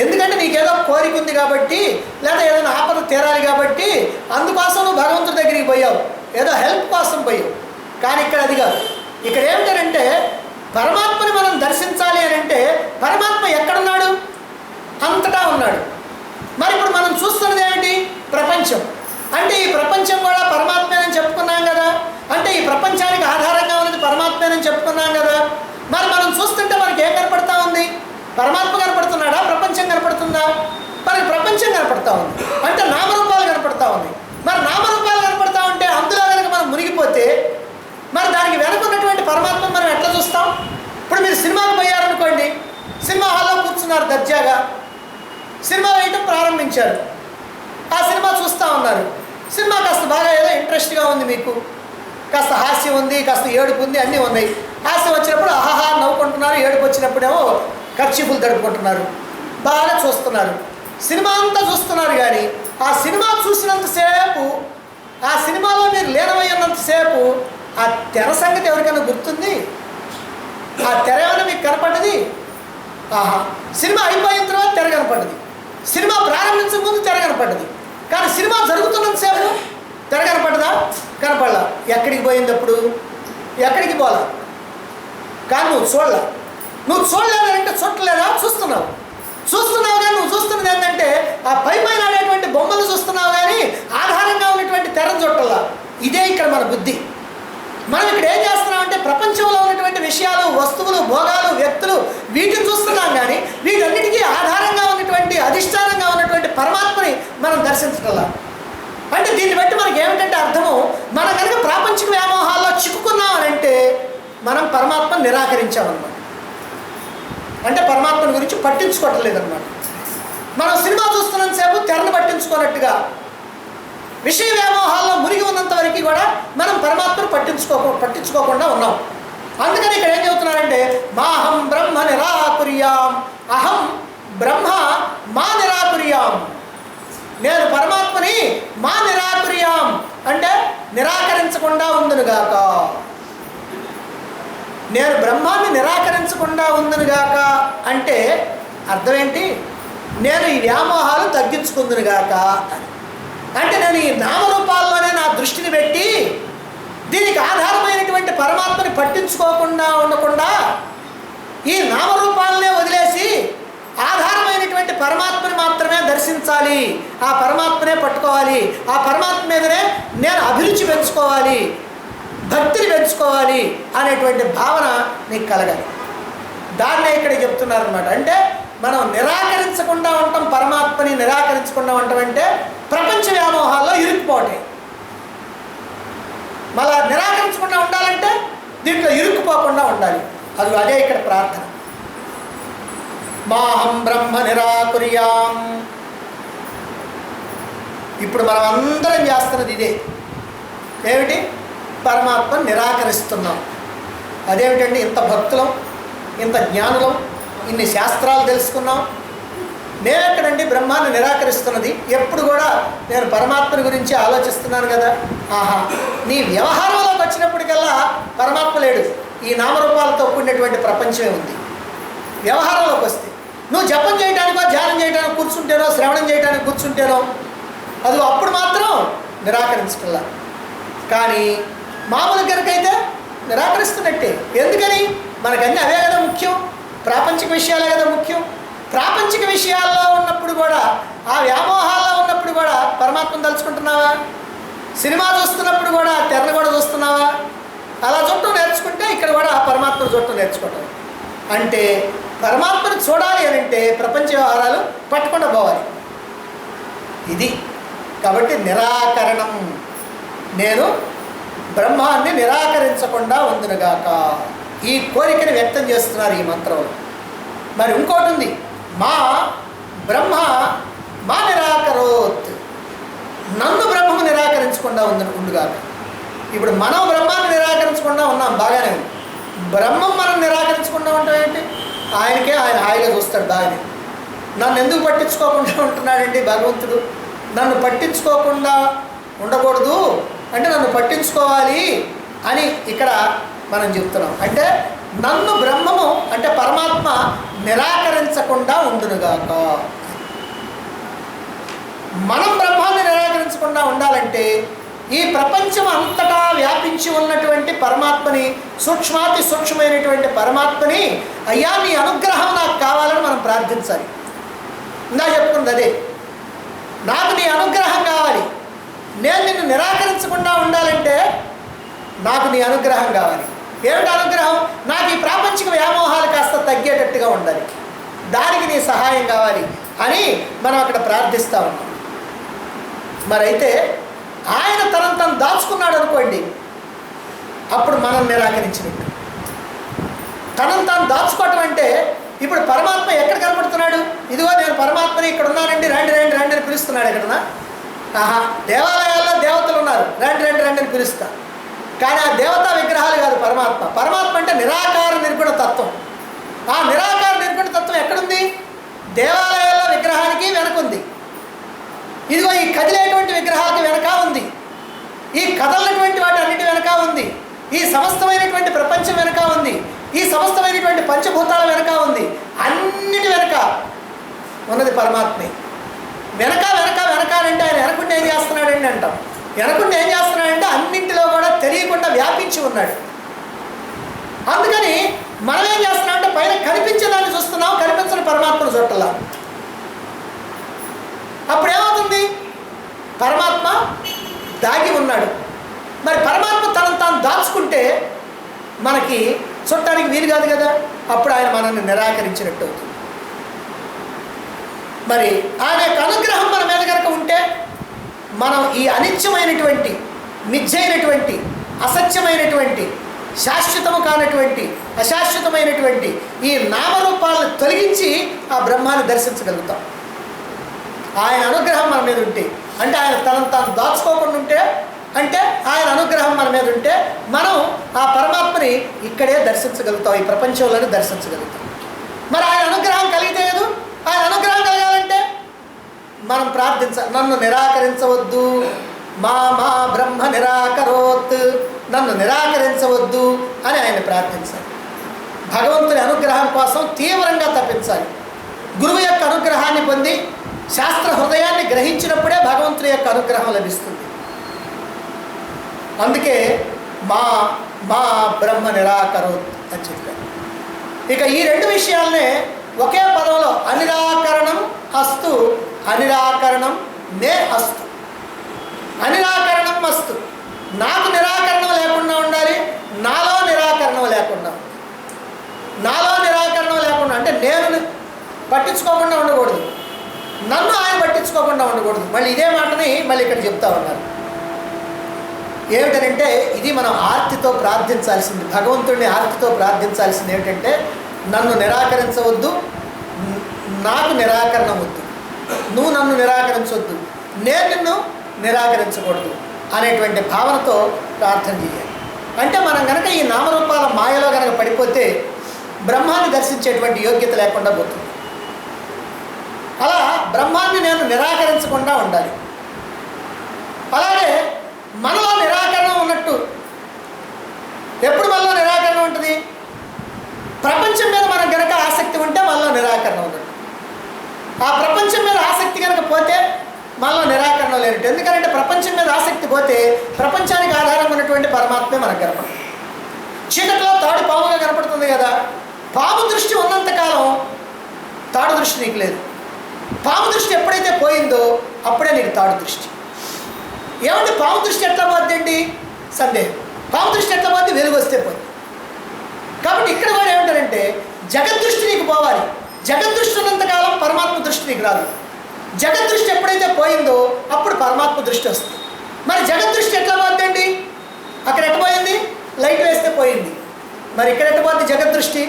ఎందుకంటే నీకేదో కోరిక ఉంది కాబట్టి, లేదా ఏదైనా ఆపద తీరాలి కాబట్టి అందుకోసం నువ్వు భగవంతుడి దగ్గరికి పోయావు, ఏదో హెల్ప్ కోసం పోయావు. కానీ ఇక్కడ అది కాదు. ఇక్కడ ఏమిటంటే పరమాత్మని మనం దర్శించాలి అని అంటే పరమాత్మ ఎక్కడున్నాడు? అంతటా ఉన్నాడు. మరి ఇప్పుడు మనం చూస్తున్నది ఏమిటి? ప్రపంచం. అంటే ఈ ప్రపంచం కూడా పరమాత్మేనని చెప్పుకున్నాం కదా. అంటే ఈ ప్రపంచానికి ఆధారంగా ఉన్నది పరమాత్మేనని చెప్పుకున్నాం కదా. మరి మనం చూస్తుంటే మనకి ఏం కనపడతా ఉంది? పరమాత్మ కనపడుతున్నాడా? ప్రపంచం కనపడుతుందా? మనకి ప్రపంచం కనపడతా ఉంది. అంటే నామరూపాలు కనపడతా ఉంది. మరి నామరూపాలు కనపడతా ఉంటే అందులో కనుక మనం మునిగిపోతే మరి దానికి వెనుకున్నటువంటి పరమాత్మ మనం ఎట్లా చూస్తాం? ఇప్పుడు మీరు సినిమాకి పోయారనుకోండి, సినిమా హాల్లో కూర్చున్నారు దర్జాగా, సినిమా వేయటం ప్రారంభించారు, ఆ సినిమా చూస్తూ ఉన్నారు. సినిమా కాస్త బాగా ఏదో ఇంట్రెస్ట్గా ఉంది, మీకు కాస్త హాస్యం ఉంది, కాస్త ఏడుపు ఉంది, అన్నీ ఉన్నాయి. హాస్యం వచ్చినప్పుడు ఆహాహా నవ్వుకుంటున్నారు, ఏడుపు వచ్చినప్పుడేమో ఖర్చీఫులు తడుపుకుంటున్నారు, బాగా చూస్తున్నారు. సినిమా అంతా చూస్తున్నారు. కానీ ఆ సినిమా చూసినంతసేపు, ఆ సినిమాలో మీరు లీనమయ్యినంతసేపు ఆ తెర సంగతి ఎవరికైనా గుర్తుంది? ఆ తెర ఏమైనా మీకు కనపడ్డది? సినిమా అయిపోయిన తర్వాత తెర కనపడ్డది, సినిమా ప్రారంభించే ముందు తెర కనపడ్డది. కానీ సినిమా జరుగుతున్నంతసేపు తెర కనపడ్డదా? కనపడలా. ఎక్కడికి పోయింది అప్పుడు? ఎక్కడికి పోలా. కానీ నువ్వు చూడలేదంటే చూడలేదా? చూస్తున్నావు కానీ నువ్వు చూస్తున్నది ఏంటంటే ఆ పైన ఆడేటువంటి బొమ్మలు చూస్తున్నావు కానీ ఆధారంగా ఉన్నటువంటి తెరను చూడాల. ఇదే ఇక్కడ మన బుద్ధి. మనం ఇక్కడ ఏం చేస్తున్నామంటే ప్రపంచంలో ఉన్నటువంటి విషయాలు, వస్తువులు, భోగాలు, వ్యక్తులు వీటిని చూస్తున్నాం కానీ వీటన్నిటికీ ఆధారంగా ఉన్నటువంటి, అధిష్టానంగా ఉన్నటువంటి పరమాత్మని మనం దర్శించగల. అంటే దీన్ని బట్టి మనకి ఏమిటంటే అర్థము, మనం కనుక ప్రాపంచిక వ్యామోహాల్లో చిక్కుకున్నామనంటే మనం పరమాత్మను నిరాకరించామన్నమాట. అంటే పరమాత్మని గురించి పట్టించుకోవటం లేదన్నమాట. మనం సినిమా చూస్తున్నంతసేపు తెరను పట్టించుకోనట్టుగా విషయ వ్యామోహాల్లో మునిగి ఉన్నంత వరకు కూడా మనం పరమాత్మను పట్టించుకోకుండా ఉన్నాం. అందుకని ఇక్కడ ఏం చెబుతున్నారంటే మాహం బ్రహ్మ నిరాకుర్యాం, అహం బ్రహ్మ మా నిరాకుర్యాం. నేను పరమాత్మని మా నిరాకుర్యాం అంటే నిరాకరించకుండా ఉందునుగాక. నేను బ్రహ్మాన్ని నిరాకరించకుండా ఉందునుగాక అంటే అర్థం ఏంటి? నేను ఈ వ్యామోహాలు తగ్గించుకుందునుగాక అని. అంటే నేను ఈ నామరూపాల్లోనే నా దృష్టిని పెట్టి దీనికి ఆధారమైనటువంటి పరమాత్మని పట్టించుకోకుండా ఉండకుండా ఈ నామరూపాలనే వదిలేసి ఆధారమైనటువంటి పరమాత్మని మాత్రమే దర్శించాలి, ఆ పరమాత్మనే పట్టుకోవాలి, ఆ పరమాత్మ మీదనే నేను అభిరుచి పెంచుకోవాలి, భక్తిని పెంచుకోవాలి అనేటువంటి భావన నీకు కలగాలి. దాన్నే ఇక్కడ చెప్తున్నారనమాట. అంటే మనం నిరాకరించకుండా ఉంటాం, పరమాత్మని నిరాకరించకుండా ఉంటాం అంటే ప్రపంచ వ్యామోహాల్లో ఇరుక్కుపోవటం. మళ్ళా నిరాకరించకుండా ఉండాలంటే దీంట్లో ఇరుక్కుపోకుండా ఉండాలి. అదే ఇక్కడ ప్రార్థన. మాహం బ్రహ్మ నిరాకుర్యాం. ఇప్పుడు మనం అందరం చేస్తున్నది ఇదే. ఏమిటి? పరమాత్మను నిరాకరిస్తున్నాం. అదేమిటండి? ఇంత భక్తులం, ఇంత జ్ఞానులం, ఇన్ని శాస్త్రాలు తెలుసుకున్నాం, నేనెక్కడండి బ్రహ్మాన్ని నిరాకరిస్తున్నది? ఎప్పుడు కూడా నేను పరమాత్మని గురించి ఆలోచిస్తున్నాను కదా. ఆహా, నీ వ్యవహారంలోకి వచ్చినప్పటికల్లా పరమాత్మ లేడు, ఈ నామరూపాలతో కూడినటువంటి ప్రపంచమే ఉంది. వ్యవహారంలోకి వస్తే నువ్వు జపం చేయడానికో ధ్యానం చేయడానికి కూర్చుంటేనో శ్రవణం చేయడానికి కూర్చుంటేనో అది అప్పుడు మాత్రం నిరాకరించగల. కానీ మామూలు గనకైతే నిరాకరిస్తున్నట్టే. ఎందుకని? మనకన్నీ అవే కదా ముఖ్యం, ప్రాపంచిక విషయాలే కదా ముఖ్యం. ప్రాపంచిక విషయాల్లో ఉన్నప్పుడు కూడా, ఆ వ్యామోహాల్లో ఉన్నప్పుడు కూడా పరమాత్మను తలుచుకుంటున్నావా? సినిమా చూస్తున్నప్పుడు కూడా తెరను కూడా చూస్తున్నావా? అలా చూడటం నేర్చుకుంటే ఇక్కడ కూడా పరమాత్మను చూడటం నేర్చుకోవటం. అంటే పరమాత్మను చూడాలి అని అంటే ప్రపంచ వ్యవహారాలు పట్టకుండా పోవాలి. ఇది కాబట్టి నిరాకరణం. నేను బ్రహ్మాన్ని నిరాకరించకుండా ఉందునుగాక, ఈ కోరికని వ్యక్తం చేస్తున్నారు ఈ మంత్రంలో. మరి ఇంకోటి ఉంది, మా బ్రహ్మ మా నిరాకరోత్. నన్ను బ్రహ్మము నిరాకరించకుండా ఉండుగాక. ఇప్పుడు మనం బ్రహ్మాన్ని నిరాకరించకుండా ఉన్నాం, బాగానే ఉంది. బ్రహ్మం మనం నిరాకరించకుండా ఉంటాం ఏంటి? ఆయనకే ఆయన హాయిగా చూస్తాడు బాగానే. నన్ను ఎందుకు పట్టించుకోకుండా ఉంటున్నాడండి భగవంతుడు? నన్ను పట్టించుకోకుండా ఉండకూడదు అంటే నన్ను పట్టించుకోవాలి అని ఇక్కడ మనం చెప్తున్నాం. అంటే నన్ను బ్రహ్మము అంటే పరమాత్మ నిరాకరించకుండా ఉండునుగాక. మనం బ్రహ్మాన్ని నిరాకరించకుండా ఉండాలంటే ఈ ప్రపంచం అంతటా వ్యాపించి ఉన్నటువంటి పరమాత్మని, సూక్ష్మాతి సూక్ష్మమైనటువంటి పరమాత్మని, అయ్యా నీ అనుగ్రహం నాకు కావాలని మనం ప్రార్థించాలి. ఇందా చెప్పుకుంది అదే, నాకు నీ అనుగ్రహం కావాలి. నేను నిన్ను నిరాకరించకుండా ఉండాలంటే నాకు నీ అనుగ్రహం కావాలి. ఏమిటి అనుగ్రహం? నాకు ఈ ప్రాపంచిక వ్యామోహాలు కాస్త తగ్గేటట్టుగా ఉండాలి, దానికి నీ సహాయం కావాలి అని మనం అక్కడ ప్రార్థిస్తూ ఉన్నాం. మరైతే ఆయన తనను తను దాచుకున్నాడు అనుకోండి, అప్పుడు మనం నిరాకరించినట్టు. తనను తాను దాచుకోవటం అంటే ఇప్పుడు పరమాత్మ ఎక్కడ కనపడుతున్నాడు? ఇదిగో నేను పరమాత్మని ఇక్కడ ఉన్నానండి, రండి రండి రండి అని పిలుస్తున్నాడు. ఎక్కడన్నా ఆహా, దేవాలయాల్లో దేవతలు ఉన్నారు, రండి రండి రండి అని పిలుస్తా. కానీ ఆ దేవతా విగ్రహాలు కాదు పరమాత్మ. పరమాత్మ అంటే నిరాకార నిర్గుణ తత్వం. ఆ నిరాకార నిర్గుణ తత్వం ఎక్కడుంది? దేవాలయాల్లో విగ్రహానికి వెనకుంది. ఇదిగో ఈ కదిలేటువంటి విగ్రహాలకి వెనక ఉంది, ఈ కదలటువంటి వాటి అన్నిటి వెనక ఉంది, ఈ సమస్తమైనటువంటి ప్రపంచం వెనక ఉంది, ఈ సమస్తమైనటువంటి పంచభూతాల వెనక ఉంది. అన్నిటి వెనక ఉన్నది పరమాత్మే. వెనక వెనక వెనక అంటే ఆయన వెనకుండా ఏం చేస్తున్నాడండి అంటాం. వెనకుండా ఏం చేస్తున్నాడంటే అన్నింటిలో కూడా తెలియకుండా వ్యాపించి ఉన్నాడు. అందుకని మనం ఏం చేస్తున్నామంటే పైన కనిపించేదాన్ని చూస్తున్నాం, కనిపించని పరమాత్మను చూడాల. అప్పుడు ఏమవుతుంది? పరమాత్మ దాగి ఉన్నాడు. మరి పరమాత్మ తనను తాను దాచుకుంటే మనకి చుట్టానికి వీలు కాదు కదా. అప్పుడు ఆయన మనల్ని నిరాకరించినట్టు అవుతుంది. మరి ఆయన యొక్క అనుగ్రహం మన మీద కనుక ఉంటే మనం ఈ అనిత్యమైనటువంటి, మిథ్యైనటువంటి, అసత్యమైనటువంటి శాశ్వతము కానటువంటి అశాశ్వతమైనటువంటి ఈ నామరూపాలను తొలగించి ఆ బ్రహ్మాన్ని దర్శించగలుగుతాం. ఆయన అనుగ్రహం మన మీద ఉంటే, అంటే ఆయన తనను తాను దాచుకోకుండా ఉంటే, అంటే ఆయన అనుగ్రహం మన మీద ఉంటే మనం ఆ పరమాత్మని ఇక్కడే దర్శించగలుగుతాం, ఈ ప్రపంచంలోనే దర్శించగలుగుతాం. మరి ఆయన అనుగ్రహం కలిగితే లేదు. ఆయన అనుగ్రహం కలగాలంటే మనం ప్రార్థించాలి. నన్ను నిరాకరించవద్దు, మా బ్రహ్మ నిరాకరోత్, నన్ను నిరాకరించవద్దు అని ఆయన ప్రార్థించాలి. భగవంతుని అనుగ్రహం కోసం తీవ్రంగా తప్పించాలి. గురువు యొక్క అనుగ్రహాన్ని పొంది శాస్త్ర హృదయాన్ని గ్రహించినప్పుడే భగవంతుని యొక్క అనుగ్రహం లభిస్తుంది. అందుకే మా బ్రహ్మ నిరాకరోత్ అని చెప్పారు. ఇక ఈ రెండు విషయాలనే ఒకే పదంలో అనిరాకరణం అస్తు, అనిరాకరణం నే అస్తు. అనిరాకరణం అస్తు, నాకు నిరాకరణం లేకుండా ఉండాలి, నాలో నిరాకరణం లేకుండా. నాలో నిరాకరణం లేకుండా అంటే నేను పట్టించుకోకుండా ఉండకూడదు, నన్ను ఆయన పట్టించుకోకుండా ఉండకూడదు. మళ్ళీ ఇదే మాటని మళ్ళీ ఇక్కడ చెప్తా ఉన్నారు. ఏమిటనంటే ఇది మనం ఆర్తితో ప్రార్థించాల్సింది, భగవంతుడిని ఆర్తితో ప్రార్థించాల్సింది ఏమిటంటే నన్ను నిరాకరించవద్దు, నాకు నిరాకరణ వద్దు, నువ్వు నన్ను నిరాకరించవద్దు, నేను నిన్ను నిరాకరించకూడదు అనేటువంటి భావనతో ప్రార్థన చేయాలి. అంటే మనం కనుక ఈ నామరూపాల మాయలో కనుక పడిపోతే బ్రహ్మాన్ని దర్శించేటువంటి యోగ్యత లేకుండా పోతుంది. అలా బ్రహ్మాన్ని నేను నిరాకరించకుండా ఉండాలి. అలాగే మనలో నిరాకరణ ఉన్నట్టు ఎప్పుడు మనలో నిరాకరణ ఉంటుంది? ప్రపంచం మీద మనకు కనుక ఆసక్తి ఉంటే మనలో నిరాకరణ ఉన్నట్టు. ఆ ప్రపంచం మీద ఆసక్తి కనుక పోతే మనలో నిరాకరణ లేనట్టు. ఎందుకంటే ప్రపంచం మీద ఆసక్తి పోతే ప్రపంచానికి ఆధారంగా ఉన్నటువంటి పరమాత్మే మనకు కనపడుతుంది. చీకట్లో తాడు పాముగా కనపడుతుంది కదా, పాము దృష్టి ఉన్నంతకాలం తాడు దృష్టి నీకు లేదు. పాము దృష్టి ఎప్పుడైతే పోయిందో అప్పుడే నీకు తాడు దృష్టి. ఏమంటే పాము దృష్టి ఎట్లా పోద్దండి? సందేహం. పాము దృష్టి ఎట్లా పోద్ది? వెలుగు వస్తే పోద్ది. కాబట్టి ఇక్కడ కూడా ఏమంటారంటే జగద్దృష్టి నీకు పోవాలి. జగద్దృష్టి ఉన్నంతకాలం పరమాత్మ దృష్టి నీకు రాదు. జగద్దృష్టి ఎప్పుడైతే పోయిందో అప్పుడు పరమాత్మ దృష్టి వస్తుంది. మరి జగద్దృష్టి ఎట్లా పోద్దండి? అక్కడ ఎట్లా పోయింది? లైట్ వేస్తే పోయింది. మరి ఇక్కడ ఎట్లా పోద్ది జగద్దృష్టి?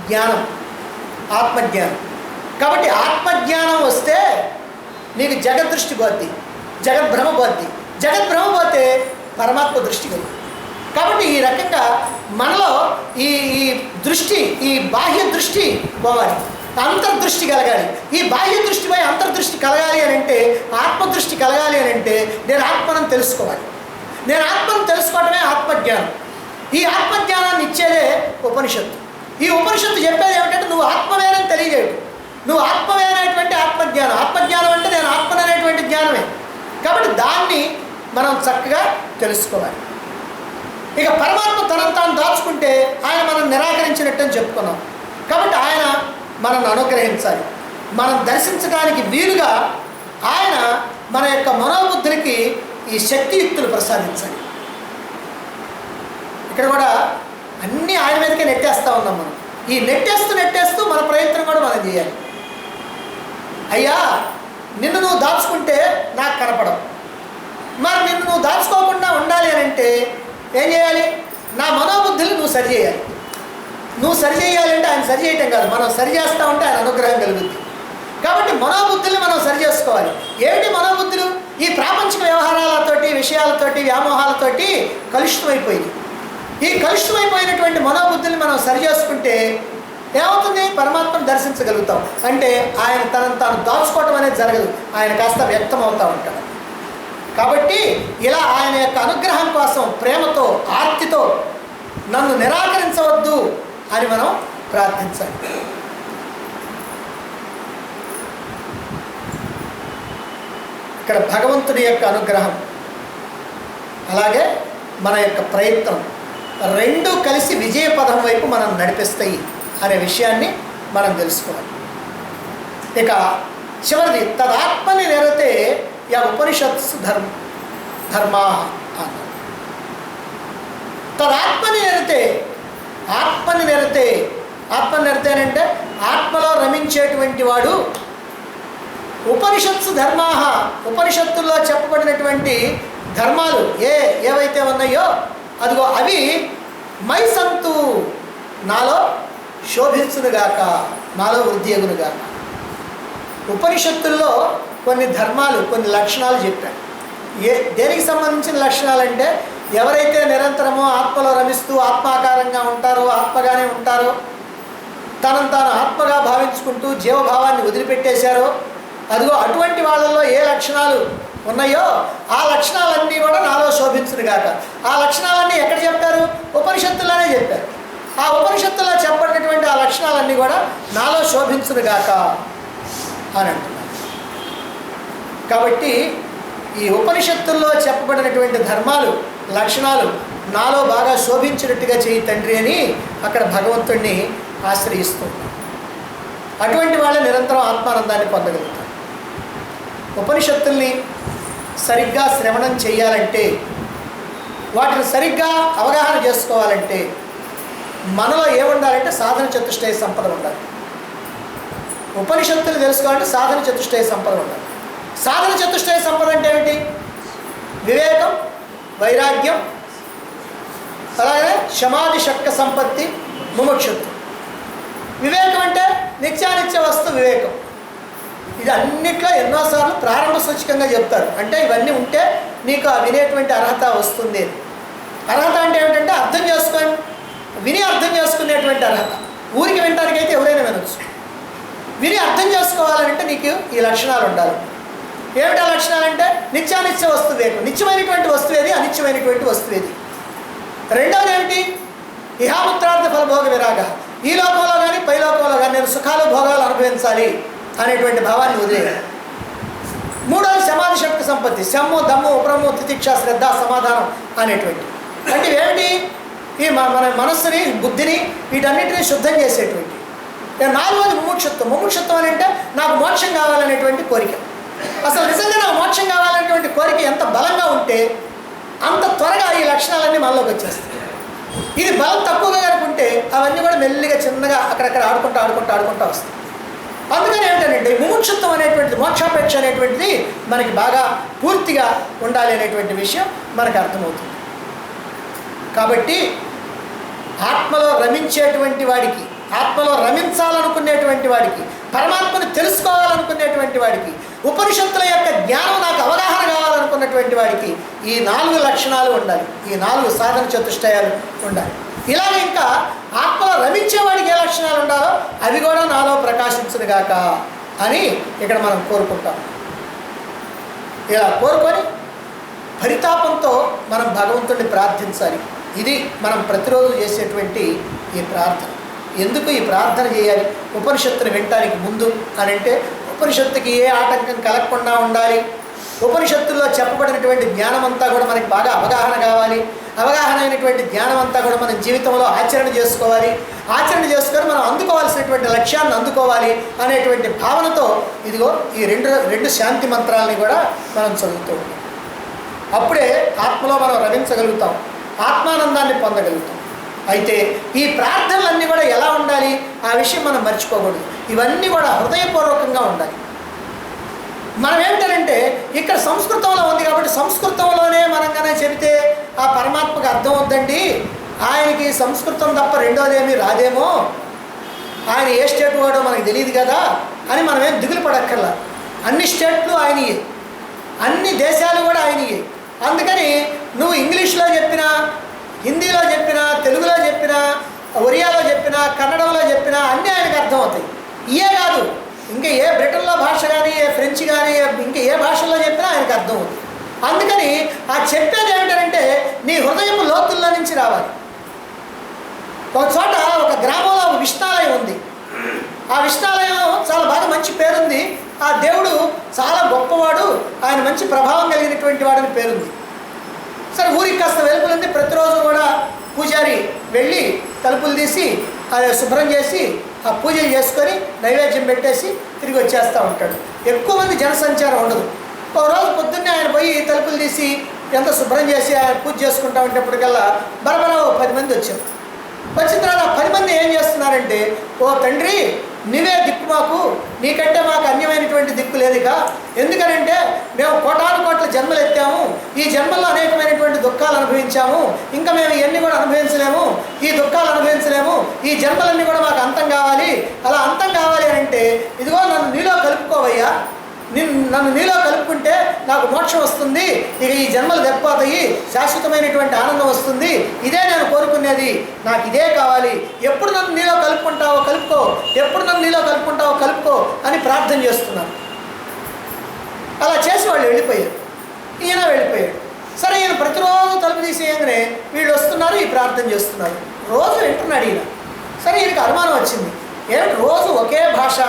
జ్ఞానం, ఆత్మజ్ఞానం. కాబట్టి ఆత్మజ్ఞానం వస్తే నీకు జగద్దృష్టి పోద్ది, జగద్భ్రమ పోద్ది. జగద్భ్రమ పోతే పరమాత్మ దృష్టి కలుగుతుంది. కాబట్టి ఈ రకంగా మనలో ఈ దృష్టి, ఈ బాహ్య దృష్టి పోవాలి, అంతర్దృష్టి కలగాలి. ఈ బాహ్య దృష్టిపై అంతర్దృష్టి కలగాలి అని అంటే, ఆత్మదృష్టి కలగాలి అని అంటే నేను ఆత్మను తెలుసుకోవాలి. నేను ఆత్మను తెలుసుకోవడమే ఆత్మజ్ఞానం. ఈ ఆత్మజ్ఞానాన్ని ఇచ్చేదే ఉపనిషత్తు. ఈ ఉపనిషత్తు చెప్పేది ఏమిటంటే నువ్వు ఆత్మవేనని తెలియజేయడు. నువ్వు ఆత్మవేనటువంటి ఆత్మజ్ఞానం. ఆత్మజ్ఞానం అంటే నేను ఆత్మను అనేటువంటి జ్ఞానమే. కాబట్టి దాన్ని మనం చక్కగా తెలుసుకోవాలి. ఇక పరమాత్మ తనను తాను దాచుకుంటే ఆయన మనం నిరాకరించినట్టు అని చెప్పుకున్నాం. కాబట్టి ఆయన మనల్ని అనుగ్రహించాలి. మనం దర్శించడానికి వీలుగా ఆయన మన యొక్క మనోబుద్ధులకి ఈ శక్తియుక్తులు ప్రసాదించాలి. ఇక్కడ కూడా అన్నీ ఆయన మీదకే నెట్టేస్తూ ఉన్నాం మనం. ఈ నెట్టేస్తూ మన ప్రయత్నం కూడా మనం చేయాలి. అయ్యా నిన్ను నువ్వు దాచుకుంటే నాకు కనపడవు. మరి నిన్ను నువ్వు దాచుకోకుండా ఉండాలి అని అంటే ఏం చేయాలి? నా మనోబుద్ధులు నువ్వు సరి చేయాలి. నువ్వు సరి చేయాలంటే ఆయన సరి చేయటం కాదు, మనం సరి చేస్తూ ఉంటే ఆయన అనుగ్రహం కలుగుద్ది. కాబట్టి మనోబుద్ధుల్ని మనం సరి చేసుకోవాలి. ఏమిటి మనోబుద్ధులు? ఈ ప్రాపంచిక వ్యవహారాలతోటి, విషయాలతోటి, వ్యామోహాలతోటి కలుషితమైపోయింది. ఈ కలుషితమైపోయినటువంటి మనోబుద్ధుల్ని మనం సరి చేసుకుంటే ఏమవుతుంది? పరమాత్మను దర్శించగలుగుతాం. అంటే ఆయన తనను తాను దాచుకోవటం అనేది జరగదు, ఆయన కాస్త వ్యక్తం అవుతూ ఉంటాడు. కాబట్టి ఇలా ఆయన యొక్క అనుగ్రహం కోసం ప్రేమతో, ఆర్తితో నన్ను నిరాకరించవద్దు అని మనం ప్రార్థించాలి. ఇక్కడ భగవంతుడి యొక్క అనుగ్రహం అలాగే మన యొక్క ప్రయత్నం రెండూ కలిసి విజయపథం వైపు మనం నడిపిస్తాయి అనే విషయాన్ని మనం తెలుసుకోవాలి. ఇక చివరిది తదాత్మని నిరతే యా ఉపనిషత్సు ధర్మా అన్నారు. తదాత్మని నిరతే, ఆత్మని నిరతే. ఆత్మని నిరతేనంటే ఆత్మలో రమించేటువంటి వాడు. ఉపనిషత్సు ధర్మాహ, ఉపనిషత్తుల్లో చెప్పబడినటువంటి ధర్మాలు ఏవైతే ఉన్నాయో అదిగో అవి మై సంతు, నాలో శోభించునుగాక, నాలో వృద్ధి ఎగునుగాక. ఉపనిషత్తుల్లో కొన్ని ధర్మాలు, కొన్ని లక్షణాలు చెప్పాను. దేనికి సంబంధించిన లక్షణాలంటే, ఎవరైతే నిరంతరమో ఆత్మలో రమిస్తూ ఆత్మాకారంగా ఉంటారో, ఆత్మగానే ఉంటారో, తనను తాను ఆత్మగా భావించుకుంటూ జీవభావాన్ని వదిలిపెట్టేశారో, అదిగో అటువంటి వాళ్ళల్లో ఏ లక్షణాలు ఉన్నాయో ఆ లక్షణాలన్నీ కూడా నాలో శోభించునుగాక. ఆ లక్షణాలన్నీ ఎక్కడ చెప్పారు? ఉపనిషత్తుల్లోనే చెప్పారు. ఆ ఉపనిషత్తుల్లో చెప్పబడినటువంటి ఆ లక్షణాలన్నీ కూడా నాలో శోభించునుగాక అని అంటున్నారు. కాబట్టి ఈ ఉపనిషత్తుల్లో చెప్పబడినటువంటి ధర్మాలు, లక్షణాలు నాలో బాగా శోభించినట్టుగా చేయి తండ్రి అని అక్కడ భగవంతుడిని ఆశ్రయిస్తుంది. అటువంటి వాళ్ళే నిరంతరం ఆత్మానందాన్ని పొందగలుగుతారు. ఉపనిషత్తుల్ని సరిగ్గా శ్రవణం చేయాలంటే, వాటిని సరిగ్గా అవగాహన చేసుకోవాలంటే మనలో ఏముండాలంటే సాధన చతుష్టయ సంపద ఉండాలి. ఉపనిషత్తులు తెలుసుకోవాలంటే సాధన చతుష్టయ సంపద ఉండాలి. సాధన చతుష్టయ సంపద అంటే ఏమిటి? వివేకం, వైరాగ్యం, అలాగే సమాధి, షట్క సంపత్తి, ముముక్షుత్వం. వివేకం అంటే నిత్యానిత్య వస్తు వివేకం. ఇది అన్నిట్లో ఎన్నోసార్లు ప్రారంభ సూచకంగా చెప్తారు. అంటే ఇవన్నీ ఉంటే నీకు ఆ వినేటువంటి అర్హత వస్తుంది. అర్హత అంటే ఏమిటంటే అర్థం చేసుకొని విని అర్థం చేసుకునేటువంటి అర్హత. ఊరికి వినటానికైతే ఎవరైనా వినొచ్చు. విని అర్థం చేసుకోవాలంటే నీకు ఈ లక్షణాలు ఉండాలి. ఏమిటా లక్షణాలంటే నిత్యానిత్య వస్తు వివేకం. నిత్యమైనటువంటి వస్తువేది, అనిత్యమైనటువంటి వస్తువేది. రెండవది ఏమిటి? ఇహాముత్రార్థ ఫలభోగ విరాగ. ఈ లోకంలో కానీ పై లోకంలో కానీ నేను సుఖాలు భోగాలు అనుభవించాలి అనేటువంటి భావాన్ని వదిలేయాలి. మూడవది సమాధి, షట్క సంపత్తి. శమ్ము, దమ్ము, ఉపరము, తితిక్ష, శ్రద్ధ, సమాధానం అనేటువంటి. అంటే ఏమిటి? ఈ మన మనస్సుని, బుద్ధిని, వీటన్నిటిని శుద్ధం చేసేటువంటి. నాలుగవది ముముక్షత్వం. ముముక్షత్వం అని అంటే నాకు మోక్షం కావాలనేటువంటి కోరిక. అసలు నిజంగా నాకు మోక్షం కావాలనేటువంటి కోరిక ఎంత బలంగా ఉంటే అంత త్వరగా ఈ లక్షణాలన్నీ మనలోకి వచ్చేస్తాయి. ఇది బలం తక్కువగా కనుకుంటే అవన్నీ కూడా మెల్లిగా చిన్నగా అక్కడక్కడ ఆడుకుంటూ వస్తాయి. అందుకని ఏమిటంటే ముముక్షత్వం అనేటువంటిది, మోక్షాపేక్ష అనేటువంటిది మనకి బాగా పూర్తిగా ఉండాలి అనేటువంటి విషయం మనకు అర్థమవుతుంది. కాబట్టి ఆత్మలో రమించేటువంటి వాడికి, ఆత్మలో రమించాలనుకునేటువంటి వాడికి, పరమాత్మను తెలుసుకోవాలనుకునేటువంటి వాడికి, ఉపనిషత్తుల యొక్క జ్ఞానం నాకు అవగాహన కావాలనుకున్నటువంటి వాడికి ఈ 4 లక్షణాలు ఉండాలి. ఈ 4 సాధన చతుష్టయాలు ఉండాలి. ఇలాగ ఇంకా ఆత్మలో రమించేవాడికి ఏ లక్షణాలు ఉండాలో అవి కూడా నాలో ప్రకాశించునుగాక అని ఇక్కడ మనం కోరుకుంటాం. ఇలా కోరుకొని పరితాపంతో మనం భగవంతుడిని ప్రార్థించాలి. ఇది మనం ప్రతిరోజు చేసేటువంటి ఈ ప్రార్థన. ఎందుకు ఈ ప్రార్థన చేయాలి? ఉపనిషత్తును వినటానికి ముందు అని అంటే ఉపనిషత్తుకి ఏ ఆటంకం కలగకుండా ఉండాలి. ఉపనిషత్తుల్లో చెప్పబడినటువంటి జ్ఞానం అంతా కూడా మనకి బాగా అవగాహన కావాలి. అవగాహన అయినటువంటి జ్ఞానం అంతా కూడా మనం జీవితంలో ఆచరణ చేసుకోవాలి. ఆచరణ చేసుకొని మనం అందుకోవాల్సినటువంటి లక్ష్యాన్ని అందుకోవాలి అనేటువంటి భావనతో ఇదిగో ఈ రెండు శాంతి మంత్రాలని కూడా మనం చదువుతూ ఉంటాం. అప్పుడే ఆత్మలో మనం రమించగలుగుతాం, ఆత్మానందాన్ని పొందగలుగుతాం. అయితే ఈ ప్రార్థనలన్నీ కూడా ఎలా ఉండాలి ఆ విషయం మనం మర్చిపోకూడదు. ఇవన్నీ కూడా హృదయపూర్వకంగా ఉండాలి. మనం ఏమిటంటే ఇక్కడ సంస్కృతంలో ఉంది కాబట్టి సంస్కృతంలోనే మనం కనుక చెబితే ఆ పరమాత్మకు అర్థం అవుద్దండి, ఆయనకి సంస్కృతం తప్ప రెండోదేమీ రాదేమో, ఆయన ఏ స్టేట్ వాడో మనకు తెలియదు కదా అని మనం ఏం దిగులు పడక్కర్లా. అన్ని స్టేట్లు ఆయనయే, అన్ని దేశాలు కూడా ఆయనయే. అందుకని నువ్వు ఇంగ్లీష్లో చెప్పినా, హిందీలో చెప్పినా, తెలుగులో చెప్పినా, ఒరియాలో చెప్పినా, కన్నడంలో చెప్పినా అన్నీ ఆయనకు అర్థమవుతాయి. ఇయే కాదు, ఇంకా ఏ బ్రిటన్లో భాష కానీ, ఏ ఫ్రెంచ్ కానీ, ఇంకా ఏ భాషల్లో చెప్పినా ఆయనకు అర్థమవుతుంది. అందుకని ఆ చెప్పేది ఏమిటంటే నీ హృదయం లోతుల్లో నుంచి రావాలి. ఒక చోట ఒక గ్రామంలో ఒక విష్ణాలయం ఉంది. ఆ విష్ణాలయం చాలా బాగా మంచి పేరుంది. ఆ దేవుడు చాలా గొప్పవాడు, ఆయన మంచి ప్రభావం కలిగినటువంటి వాడని పేరుంది. సరే ఊరికి కాస్త వెలుపులుంది. ప్రతిరోజు కూడా పూజారి వెళ్ళి తలుపులు తీసి అది శుభ్రం చేసి ఆ పూజలు చేసుకొని నైవేద్యం పెట్టేసి తిరిగి వచ్చేస్తూ ఉంటాడు. ఎక్కువ మంది జనసంచారం ఉండదు. ఒక రోజు పొద్దున్నే ఆయన పోయి తలుపులు తీసి ఎంత శుభ్రం చేసి ఆయన పూజ చేసుకుంటా ఉండేప్పటికల్లా బరబర 10 మంది వచ్చారు. వచ్చిన తర్వాత 10 మంది ఏం చేస్తున్నారంటే, ఓ తండ్రి నీవే దిక్కు మాకు, నీకంటే మాకు అన్యమైనటువంటి దిక్కు లేదుగా. ఎందుకనంటే మేము కోటాను కోట్ల జన్మలు ఎత్తాము, ఈ జన్మల్లో అనేకమైనటువంటి దుఃఖాలు అనుభవించాము, ఇంకా మేము ఇవన్నీ కూడా అనుభవించలేము, ఈ దుఃఖాలు అనుభవించలేము, ఈ జన్మలన్నీ కూడా మాకు అంతం కావాలి. అలా అంతం కావాలి అంటే ఇదిగో నన్ను నీలో కలుపుకోవయ్యా, నన్ను నీలో కలుపుకుంటే నాకు మోక్షం వస్తుంది, ఇక ఈ జన్మలు దెబ్బపోతాయి, శాశ్వతమైనటువంటి ఆనందం వస్తుంది, ఇదే నేను కోరుకునేది, నాకు ఇదే కావాలి. ఎప్పుడు నన్ను నీలో కలుపుకుంటావో కలుపుకో, ఎప్పుడు నన్ను నీలో కలుపుకుంటావో కలుపుకో అని ప్రార్థన చేస్తున్నాను. అలా చేసి వాళ్ళు వెళ్ళిపోయారు, ఈయన వెళ్ళిపోయాడు. సరే, ఈయన ప్రతిరోజు తలుపు తీసేయగానే వీళ్ళు వస్తున్నారు, ఈ ప్రార్థన చేస్తున్నారు. రోజు వింటున్నాడు ఈయన. సరే, ఈయనకి అనుమానం వచ్చింది, ఏమిటి రోజు ఒకే భాష,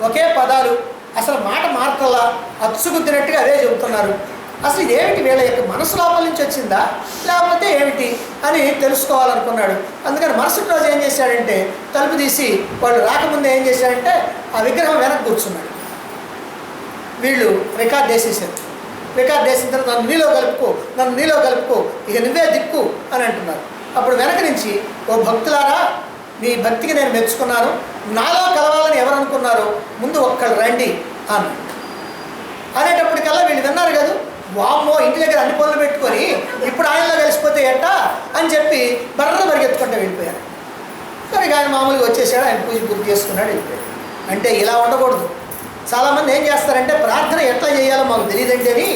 ఒకే పదాలు, అసలు మాట మార్తల్లా అచ్చుగుద్దినట్టుగా అదే చెబుతున్నారు. అసలు ఇదేమిటి, వీళ్ళ యొక్క మనసు లోపల నుంచి వచ్చిందా లేకపోతే ఏమిటి అని తెలుసుకోవాలనుకున్నాడు. అందుకని మరుసటి రోజు ఏం చేశాడంటే తలుపు తీసి వాళ్ళు రాకముందే ఏం చేశాడంటే ఆ విగ్రహం వెనక్కి కూర్చున్నాడు. వీళ్ళు రికార్డ్ వేసేసారు. రికార్డ్ వేసిన తర్వాత నన్ను నీలో కలుపుకో, నన్ను నీలో కలుపుకో, ఇక నువ్వే దిక్కు అని అంటున్నారు. అప్పుడు వెనక నుంచి, ఓ భక్తులారా, మీ భక్తికి నేను మెచ్చుకున్నాను, నాలో కలవాలని ఎవరు అనుకున్నారో ముందు ఒక్కళ్ళు రండి అని అనేటప్పటికల్లా వీళ్ళు విన్నారు కదా, వామ్మో ఇంటి దగ్గర అన్ని పనులు పెట్టుకొని ఇప్పుడు ఆయనలో కలిసిపోతే ఎట్టా అని చెప్పి బర్ర పరిగెత్తుకుంటూ వెళ్ళిపోయారు. సరే, ఆయన మామూలుగా వచ్చేసాడు, ఆయన పూజ పూర్తి చేసుకున్నాడు, వెళ్ళిపోయాడు. అంటే ఇలా ఉండకూడదు. చాలామంది ఏం చేస్తారంటే ప్రార్థన ఎట్లా చేయాలో మాకు తెలియదండి అని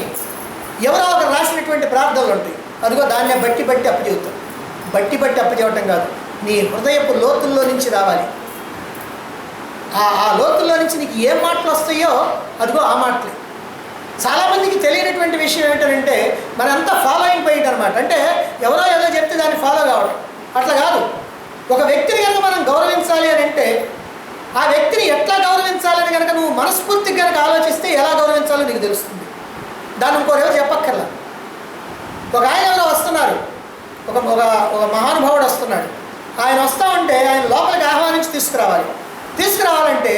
ఎవరో ఒకరు రాసినటువంటి ప్రార్థనలు ఉంటాయి, అదిగో దాన్నే బట్టి అప్పచెబుతాం. బట్టి అప్పచెవటం కాదు, నీ హృదయపు లోతుల్లో నుంచి రావాలి. ఆ లోతుల్లో నుంచి నీకు ఏ మాటలు వస్తాయో అదిగో ఆ మాటలే. చాలామందికి తెలియనటువంటి విషయం ఏంటంటే మనంతా ఫాలోయింగ్ పోయింది అనమాట. అంటే ఎవరో ఏదో చెప్తే దాన్ని ఫాలో కావడం అట్లా కాదు. ఒక వ్యక్తిని కనుక మనం గౌరవించాలి అని అంటే ఆ వ్యక్తిని ఎట్లా గౌరవించాలని కనుక నువ్వు మనస్ఫూర్తిగా కనుక ఆలోచిస్తే ఎలా గౌరవించాలో నీకు తెలుస్తుంది. దాన్ని ఇంకోరెవరు చెప్పక్కర్లా. ఒక ఆయన ఎవరో వస్తున్నారు, ఒక మహానుభావుడు వస్తున్నాడు. ఆయన వస్తూ ఉంటే ఆయన లోపలికి ఆహ్వానించి తీసుకురావాలంటే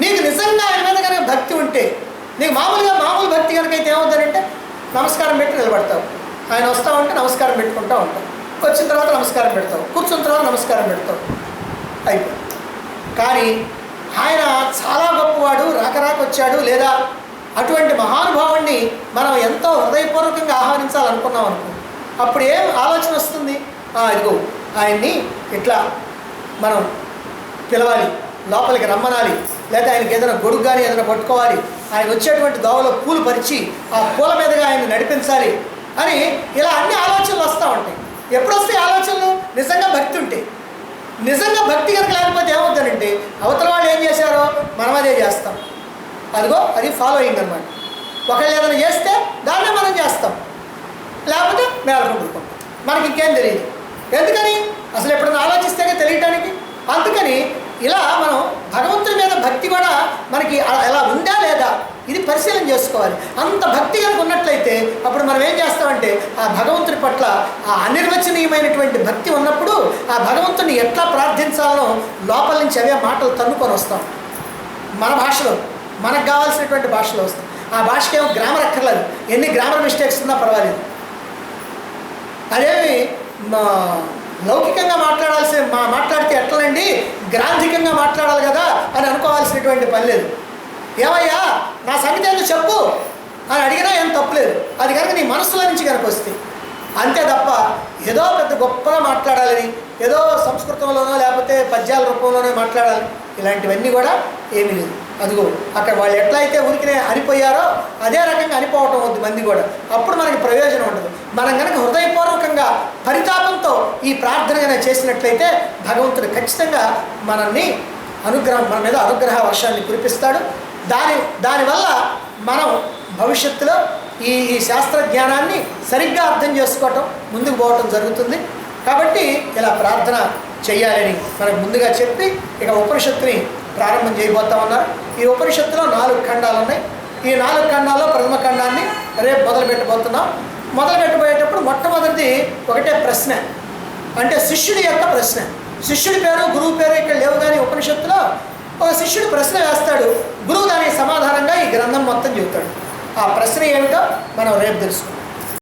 నీకు నిజంగా ఆయన మీద కనుక భక్తి ఉంటే, నీకు మామూలు భక్తి కనుక అయితే ఏమవుతుందంటే నమస్కారం పెట్టి నిలబడతావు. ఆయన వస్తూ ఉంటే నమస్కారం పెట్టుకుంటూ ఉంటావు, వచ్చిన తర్వాత నమస్కారం పెడతావు, కూర్చున్న తర్వాత నమస్కారం పెడతావు, అయిపోయింది. కానీ ఆయన చాలా గొప్పవాడు, రాక వచ్చాడు, లేదా అటువంటి మహానుభావుణ్ణి మనం ఎంతో హృదయపూర్వకంగా ఆహ్వానించాలనుకున్నాం అనుకో, అప్పుడు ఏం ఆలోచన వస్తుంది, ఇదిగో ఆయన్ని ఇట్లా మనం పిలవాలి, లోపలికి రమ్మనాలి, లేదా ఆయనకి ఏదైనా గొడుగు కానీ ఏదైనా పట్టుకోవాలి, ఆయన వచ్చేటువంటి దోవలో పూలు పరిచి ఆ పూల మీదుగా ఆయన నడిపించాలి అని ఇలా అన్ని ఆలోచనలు వస్తూ ఉంటాయి. ఎప్పుడు వస్తాయి ఆలోచనలు? నిజంగా భక్తి ఉంటే. నిజంగా భక్తి కనుక లేకపోతే ఏమవుతుందంటే అవతల వాళ్ళు ఏం చేశారో మనం అదే చేస్తాం. అదిగో అది ఫాలోయింగ్ అనమాట. ఒకళ్ళు ఏదైనా చేస్తే దాన్నే మనం చేస్తాం, లేకపోతే మేలకుంటుకుంటాం. మనకి ఇంకేం తెలియదు. ఎందుకని? అసలు ఎప్పుడైనా ఆలోచిస్తేనే తెలియటానికి. అందుకని ఇలా మనం భగవంతుడి మీద భక్తి కూడా మనకి ఎలా ఉందా లేదా ఇది పరిశీలన చేసుకోవాలి. అంత భక్తి కనుక ఉన్నట్లయితే అప్పుడు మనం ఏం చేస్తామంటే ఆ భగవంతుడి పట్ల ఆ అనిర్వచనీయమైనటువంటి భక్తి ఉన్నప్పుడు ఆ భగవంతుని ఎట్లా ప్రార్థించాలనో లోపల నుంచి అవే మాటలు తన్నుకొని వస్తాం. మన భాషలో మనకు కావాల్సినటువంటి భాషలో వస్తాం. ఆ భాషకి ఏమో గ్రామర్ అక్కర్లేదు, ఎన్ని గ్రామర్ మిస్టేక్స్ ఉన్నా పర్వాలేదు. అదేమి లౌకికంగా మాట్లాడితే ఎట్లండి, గ్రాంధికంగా మాట్లాడాలి కదా అని అనుకోవాల్సినటువంటి పని లేదు. ఏమయ్యా నా సంగతి ఏదో చెప్పు అని అడిగినా ఏం తప్పులేదు, అది కనుక నీ మనసులో నుంచి కనుక వస్తే అంతే తప్ప ఏదో పెద్ద గొప్పగా మాట్లాడాలని, ఏదో సంస్కృతంలోనో లేకపోతే పద్యాల రూపంలోనే మాట్లాడాలి, ఇలాంటివన్నీ కూడా ఏమీ లేదు. అదిగో అక్కడ వాళ్ళు ఎట్లా అయితే ఉరికినే అనిపోయారో అదే రకంగా అనిపోవటం వద్దు మంది కూడా. అప్పుడు మనకి ప్రయోజనం ఉండదు. మనం కనుక హృదయపూర్వకంగా పరితాపంతో ఈ ప్రార్థన కనుక చేసినట్లయితే భగవంతుడు ఖచ్చితంగా మన మీద అనుగ్రహ వర్షాన్ని కురిపిస్తాడు. దానివల్ల మనం భవిష్యత్తులో ఈ శాస్త్ర జ్ఞానాన్ని సరిగ్గా అర్థం చేసుకోవటం, ముందుకు పోవటం జరుగుతుంది. కాబట్టి ఇలా ప్రార్థన చేయాలని మనకు ముందుగా చెప్పి ఇక ఉపనిషత్తుని ప్రారంభం చేయబోతా ఉన్నారు. ఈ ఉపనిషత్తులో 4 ఖండాలు ఉన్నాయి. ఈ 4 ఖండాల్లో ప్రథమ ఖండాన్ని రేపు మొదలు పెట్టబోతున్నాం. మొదలు పెట్టబోయేటప్పుడు మొట్టమొదటిది ఒకటే ప్రశ్న, అంటే శిష్యుడి యొక్క ప్రశ్న. శిష్యుడి పేరు గురువు పేరు ఇక్కడ లేవు, కానీ ఉపనిషత్తులో ఒక శిష్యుడు ప్రశ్న వేస్తాడు, గురువు దానికి సమాధానంగా ఈ గ్రంథం మొత్తం చెబుతాడు. ఆ ప్రశ్న ఏమిటో మనం రేపు తెలుసుకుందాం.